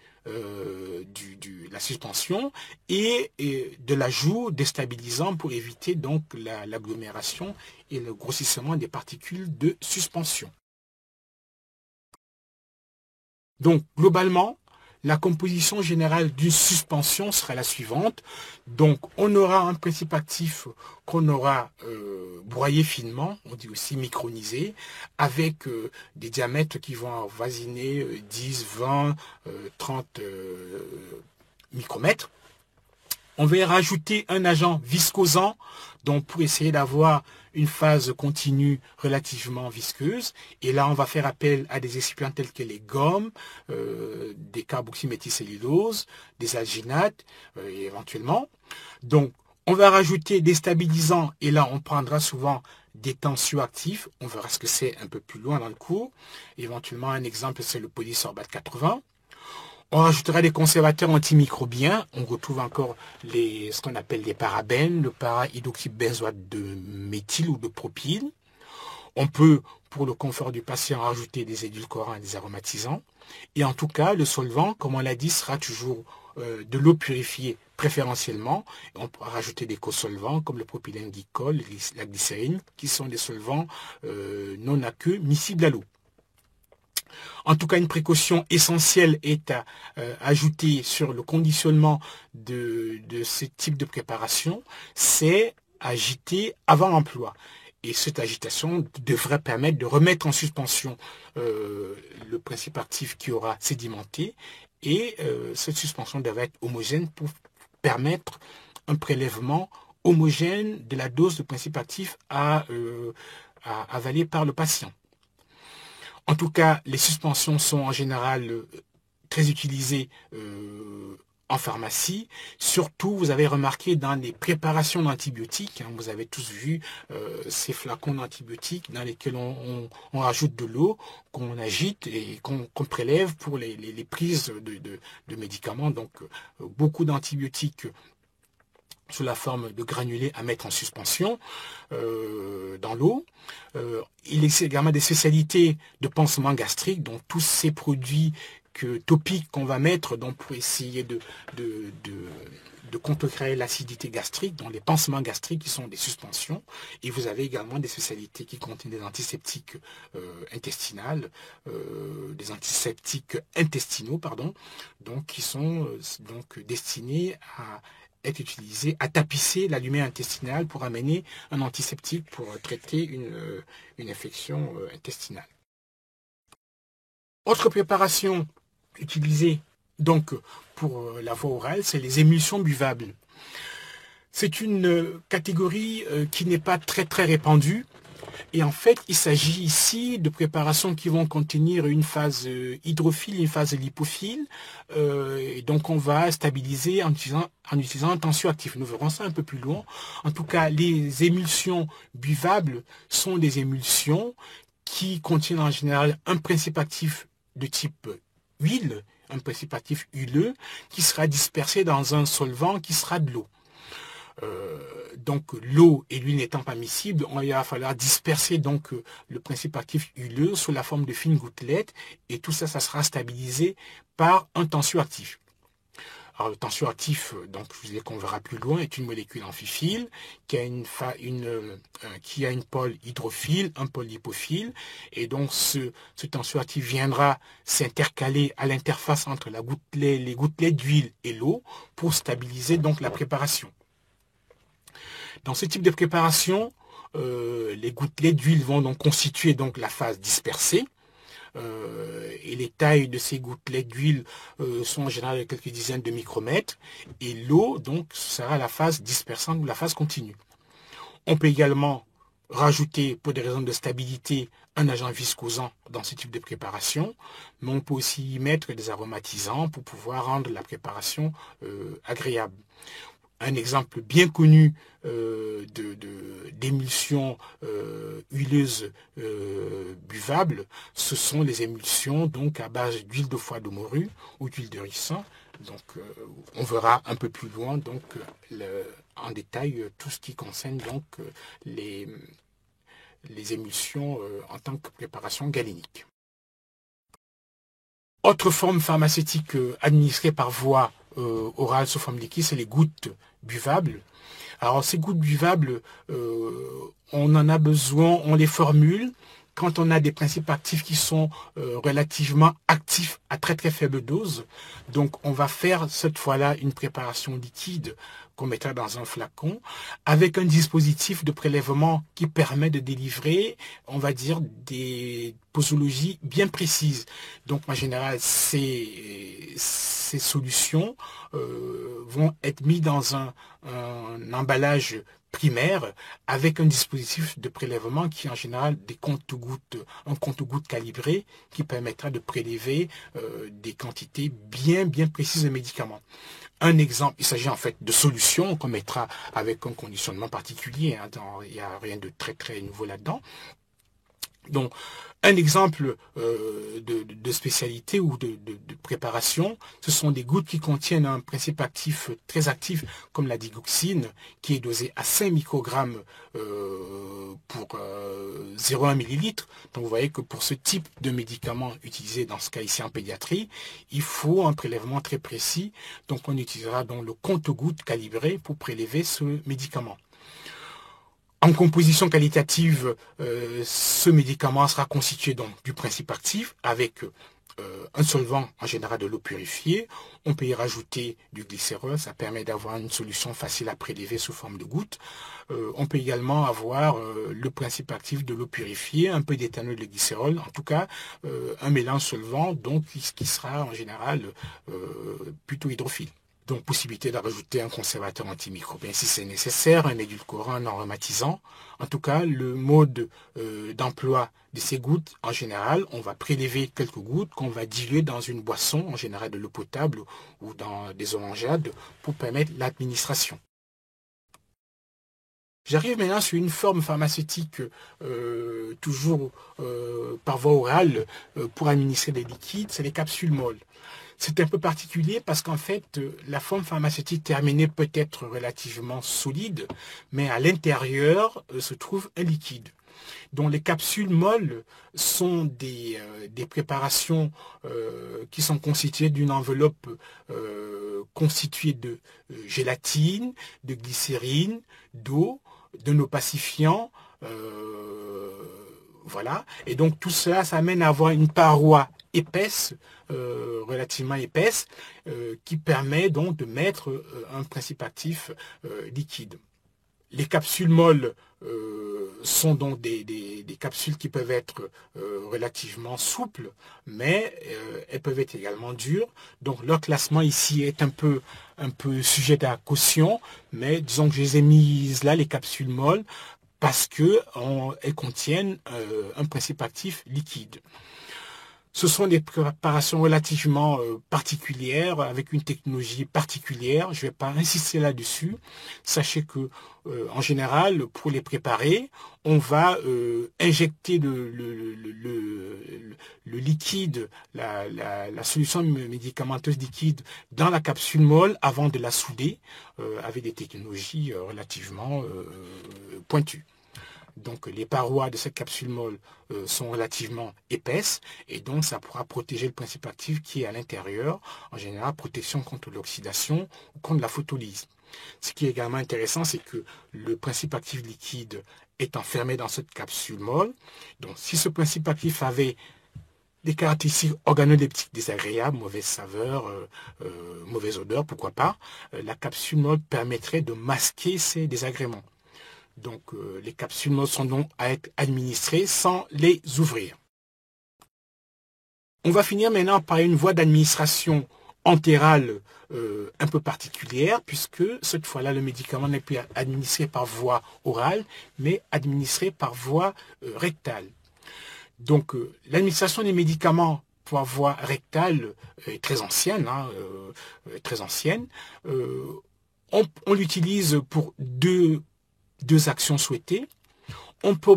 la suspension et de l'ajout des stabilisants pour éviter donc l'agglomération et le grossissement des particules de suspension. Donc globalement, la composition générale d'une suspension sera la suivante. Donc on aura un principe actif qu'on aura broyé finement, on dit aussi micronisé, avec des diamètres qui vont avoisiner 10, 20, 30 micromètres. On va y rajouter un agent viscosant, donc pour essayer d'avoir une phase continue relativement visqueuse. Et là, on va faire appel à des excipients tels que les gommes, des carboxyméthylcelluloses, des alginates, éventuellement. Donc, on va rajouter des stabilisants, et là, on prendra souvent des tensioactifs. On verra ce que c'est un peu plus loin dans le cours. Éventuellement, un exemple, c'est le polysorbate 80. On rajoutera des conservateurs antimicrobiens. On retrouve encore ce qu'on appelle les parabènes, le para-hydroxybenzoate de méthyle ou de propyle. On peut, pour le confort du patient, rajouter des édulcorants et des aromatisants. Et en tout cas, le solvant, comme on l'a dit, sera toujours de l'eau purifiée préférentiellement. On peut rajouter des cosolvants comme le propylène glycol, la glycérine, qui sont des solvants non aqueux miscibles à l'eau. En tout cas, une précaution essentielle est à ajouter sur le conditionnement de ce type de préparation, c'est agiter avant l'emploi. Et cette agitation devrait permettre de remettre en suspension le principe actif qui aura sédimenté. Et cette suspension devrait être homogène pour permettre un prélèvement homogène de la dose de principe actif à avaler par le patient. En tout cas, les suspensions sont en général très utilisées en pharmacie. Surtout, vous avez remarqué dans les préparations d'antibiotiques, vous avez tous vu ces flacons d'antibiotiques dans lesquels on rajoute de l'eau, qu'on agite et qu'on prélève pour les prises de médicaments. Donc, beaucoup d'antibiotiques sous la forme de granulés à mettre en suspension dans l'eau. Il existe également des spécialités de pansement gastrique, donc tous ces produits topiques qu'on va mettre donc, pour essayer de contrecarrer l'acidité gastrique, donc les pansements gastriques qui sont des suspensions. Et vous avez également des spécialités qui contiennent des antiseptiques intestinales, des antiseptiques intestinaux, pardon, donc qui sont donc destinés à être utilisé à tapisser la lumière intestinale pour amener un antiseptique pour traiter une infection intestinale. Autre préparation utilisée Donc, pour la voie orale, c'est les émulsions buvables. C'est une catégorie qui n'est pas très répandue. Et en fait, il s'agit ici de préparations qui vont contenir une phase hydrophile, une phase lipophile. Et donc, on va stabiliser en utilisant un tensioactif. Nous verrons ça un peu plus loin. En tout cas, les émulsions buvables sont des émulsions qui contiennent en général un principe actif de type huile, un principe actif huleux, qui sera dispersé dans un solvant qui sera de l'eau. Donc l'eau et l'huile n'étant pas miscibles, il va falloir disperser donc le principe actif huleux sous la forme de fines gouttelettes, et tout ça, ça sera stabilisé par un tensioactif. Alors le tensioactif, donc je vous disais qu'on verra plus loin, est une molécule amphiphile qui a une pôle hydrophile, un pôle lipophile, et donc ce tensioactif viendra s'intercaler à l'interface entre les gouttelettes d'huile et l'eau pour stabiliser donc la préparation. Dans ce type de préparation, les gouttelettes d'huile vont donc constituer donc la phase dispersée. Et les tailles de ces gouttelettes d'huile sont en général de quelques dizaines de micromètres. Et l'eau, donc, sera la phase dispersante ou la phase continue. On peut également rajouter, pour des raisons de stabilité, un agent viscosant dans ce type de préparation, mais on peut aussi y mettre des aromatisants pour pouvoir rendre la agréable. Un exemple bien connu d'émulsions huileuses buvables, ce sont les émulsions donc à base d'huile de foie de morue ou d'huile de ricin. Donc on verra un peu plus loin donc en détail tout ce qui concerne donc les émulsions en tant que préparation galénique. Autre forme pharmaceutique administrée par voie orale sous forme liquide, c'est les gouttes buvables. Alors ces gouttes buvables, on en a besoin, on les formule quand on a des principes actifs qui sont relativement actifs à très faible dose. Donc on va faire cette fois-là une préparation liquide qu'on mettra dans un flacon avec un dispositif de prélèvement qui permet de délivrer, on va dire, des posologies bien précises. Donc en général, ces solutions vont être mises dans un emballage primaire avec un dispositif de prélèvement qui est en général un compte-gouttes calibré qui permettra de prélever des quantités bien précises de médicaments. Un exemple, il s'agit en fait de solutions qu'on mettra avec un conditionnement particulier, hein, il n'y a rien de très nouveau là-dedans. Donc, un exemple de spécialité ou de préparation, ce sont des gouttes qui contiennent un principe actif très actif, comme la digoxine, qui est dosé à 5 microgrammes pour 0,1 millilitre. Donc, vous voyez que pour ce type de médicament utilisé dans ce cas ici en pédiatrie, il faut un prélèvement très précis. Donc, on utilisera donc le compte-gouttes calibré pour prélever ce médicament. En composition qualitative, ce médicament sera constitué donc du principe actif avec un solvant, en général de l'eau purifiée. On peut y rajouter du glycérol, ça permet d'avoir une solution facile à prélever sous forme de gouttes. On peut également avoir le principe actif de l'eau purifiée, un peu d'éthanol de glycérol, en tout cas un mélange solvant donc qui sera en général plutôt hydrophile. Donc, possibilité de rajouter un conservateur antimicrobien si c'est nécessaire, un édulcorant, un aromatisant. En tout cas, le mode d'emploi de ces gouttes, en général, on va prélever quelques gouttes qu'on va diluer dans une boisson, en général de l'eau potable ou dans des orangeades, pour permettre l'administration. J'arrive maintenant sur une forme pharmaceutique toujours par voie orale pour administrer des liquides, c'est les capsules molles. C'est un peu particulier parce qu'en fait, la forme pharmaceutique terminée peut être relativement solide, mais à l'intérieur se trouve un liquide. Donc les capsules molles sont des préparations qui sont constituées d'une enveloppe constituée de gélatine, de glycérine, d'eau, d'un opacifiant, voilà. Et donc tout cela, ça amène à avoir une paroi épaisse, relativement épaisse, qui permet donc de mettre un principe actif liquide. Les capsules molles sont donc des capsules qui peuvent être relativement souples, mais elles peuvent être également dures. Donc leur classement ici est un peu sujet à caution, mais disons que je les ai mises là, les capsules molles, parce qu'elles contiennent un principe actif liquide. Ce sont des préparations relativement particulières, avec une technologie particulière. Je ne vais pas insister là-dessus. Sachez que, en général, pour les préparer, on va injecter le liquide, la solution médicamenteuse liquide dans la capsule molle avant de la souder, avec des technologies relativement pointues. Donc les parois de cette capsule molle sont relativement épaisses et donc ça pourra protéger le principe actif qui est à l'intérieur, en général protection contre l'oxydation ou contre la photolyse. Ce qui est également intéressant, c'est que le principe actif liquide est enfermé dans cette capsule molle. Donc si ce principe actif avait des caractéristiques organoleptiques désagréables, mauvaise saveur, mauvaise odeur, pourquoi pas, la capsule molle permettrait de masquer ces désagréments. Donc les capsules molles sont donc à être administrées sans les ouvrir. On va finir maintenant par une voie d'administration entérale un peu particulière, puisque cette fois-là, le médicament n'est plus administré par voie orale, mais administré par voie rectale. Donc l'administration des médicaments par voie rectale est très ancienne, très ancienne. On l'utilise pour deux actions souhaitées. On peut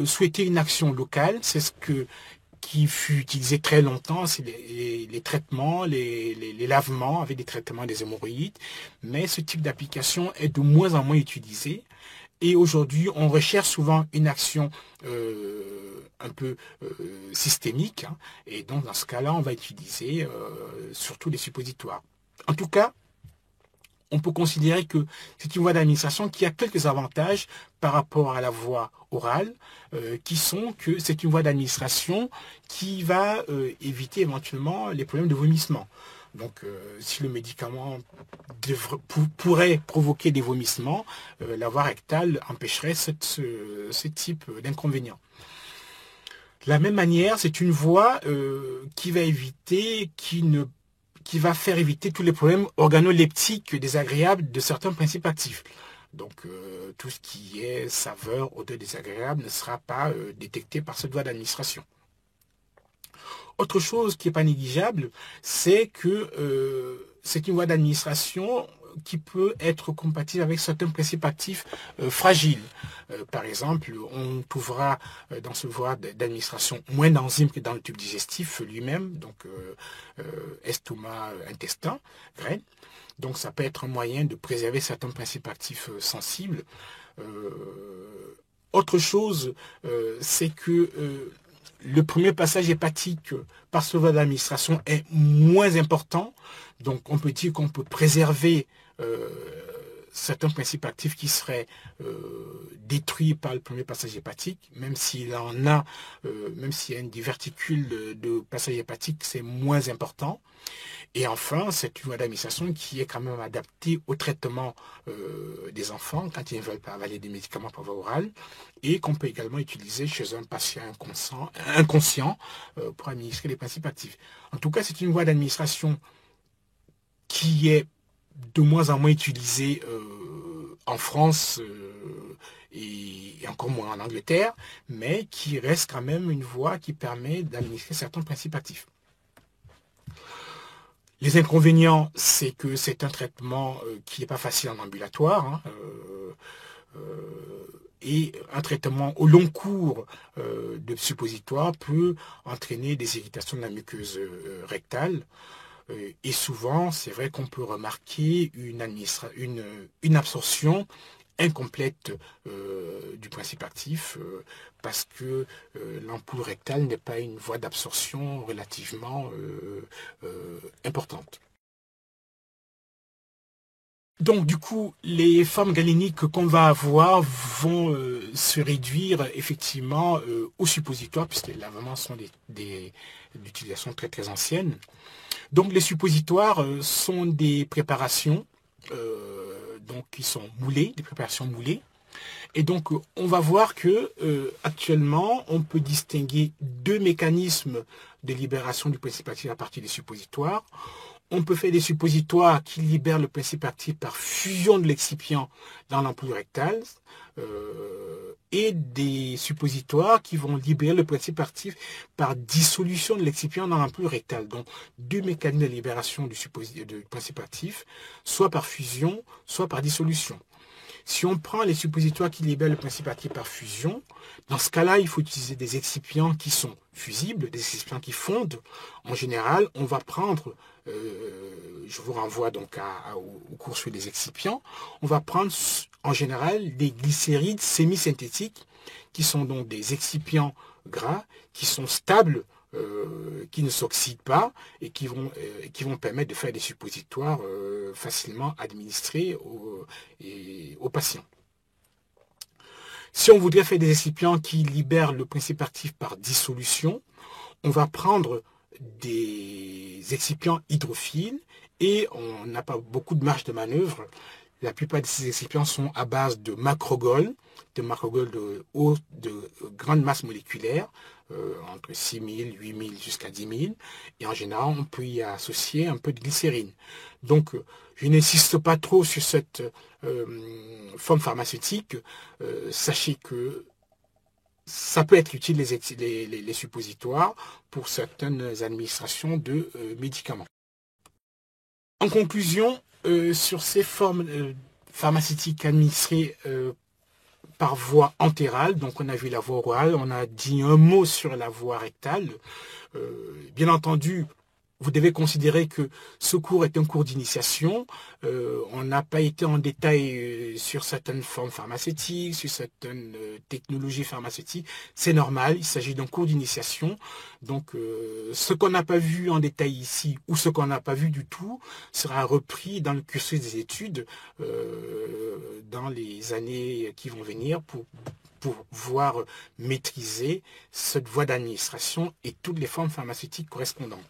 souhaiter une action locale, c'est ce qui fut utilisé très longtemps, c'est les traitements, les lavements avec des traitements des hémorroïdes, mais ce type d'application est de moins en moins utilisé. Et aujourd'hui, on recherche souvent une action un peu systémique, et donc dans ce cas-là, on va utiliser surtout les suppositoires. En tout cas, on peut considérer que c'est une voie d'administration qui a quelques avantages par rapport à la voie orale, qui sont que c'est une voie d'administration qui va éviter éventuellement les problèmes de vomissement. Donc, si le médicament pourrait provoquer des vomissements, la voie rectale empêcherait ce type d'inconvénient. De la même manière, c'est une voie qui va éviter, qui va faire éviter tous les problèmes organoleptiques désagréables de certains principes actifs. Donc, tout ce qui est saveur, odeur désagréable ne sera pas détecté par cette voie d'administration. Autre chose qui n'est pas négligeable, c'est que c'est une voie d'administration qui peut être compatible avec certains principes actifs fragiles. Par exemple, on trouvera dans ce voie d'administration moins d'enzymes que dans le tube digestif lui-même, donc estomac, intestin, graines. Donc ça peut être un moyen de préserver certains principes actifs sensibles. Autre chose, c'est que le premier passage hépatique par ce voie d'administration est moins important. Donc on peut dire qu'on peut préserver certains principes actifs qui seraient détruits par le premier passage hépatique, même s'il en a, même s'il y a une diverticule de passage hépatique, c'est moins important. Et enfin, c'est une voie d'administration qui est quand même adaptée au traitement des enfants quand ils ne veulent pas avaler des médicaments par voie orale et qu'on peut également utiliser chez un patient inconscient pour administrer les principes actifs. En tout cas, c'est une voie d'administration qui est de moins en moins utilisée en France et encore moins en Angleterre, mais qui reste quand même une voie qui permet d'administrer certains principes actifs. Les inconvénients, c'est que c'est un traitement qui n'est pas facile en ambulatoire, et un traitement au long cours de suppositoire peut entraîner des irritations de la muqueuse rectale. Et souvent, c'est vrai qu'on peut remarquer une absorption incomplète du principe actif parce que l'ampoule rectale n'est pas une voie d'absorption relativement importante. Donc du coup, les formes galéniques qu'on va avoir vont se réduire effectivement au suppositoire, puisque les lavements sont d'utilisation très très ancienne. Donc les suppositoires sont des préparations donc qui sont moulées, des préparations moulées. Et donc, on va voir que actuellement, on peut distinguer deux mécanismes de libération du principe actif à partir des suppositoires. On peut faire des suppositoires qui libèrent le principe actif par fusion de l'excipient dans l'ampoule rectale et des suppositoires qui vont libérer le principe actif par dissolution de l'excipient dans l'ampoule rectale. Donc, deux mécanismes de libération du principe actif, soit par fusion, soit par dissolution. Si on prend les suppositoires qui libèrent le principe actif par fusion, dans ce cas-là, il faut utiliser des excipients qui sont fusibles, des excipients qui fondent. En général, on va prendre, je vous renvoie donc au cours sur les excipients, on va prendre en général des glycérides semi-synthétiques qui sont donc des excipients gras qui sont stables, qui ne s'oxydent pas et qui vont permettre de faire des suppositoires facilement administrés aux patients. Si on voudrait faire des excipients qui libèrent le principe actif par dissolution, on va prendre des excipients hydrophiles et on n'a pas beaucoup de marge de manœuvre. La plupart de ces excipients sont à base de macrogol de grande masse moléculaire, entre 6000, 8000 jusqu'à 10 000. Et en général, on peut y associer un peu de glycérine. Donc, je n'insiste pas trop sur cette forme pharmaceutique. Sachez que ça peut être utile, les suppositoires, pour certaines administrations de médicaments. En conclusion, sur ces formes pharmaceutiques administrées par voie entérale, donc on a vu la voie orale, on a dit un mot sur la voie rectale. Bien entendu, vous devez considérer que ce cours est un cours d'initiation. On n'a pas été en détail sur certaines formes pharmaceutiques, sur certaines technologies pharmaceutiques. C'est normal, il s'agit d'un cours d'initiation. Donc, ce qu'on n'a pas vu en détail ici, ou ce qu'on n'a pas vu du tout, sera repris dans le cursus des études dans les années qui vont venir pour pouvoir maîtriser cette voie d'administration et toutes les formes pharmaceutiques correspondantes.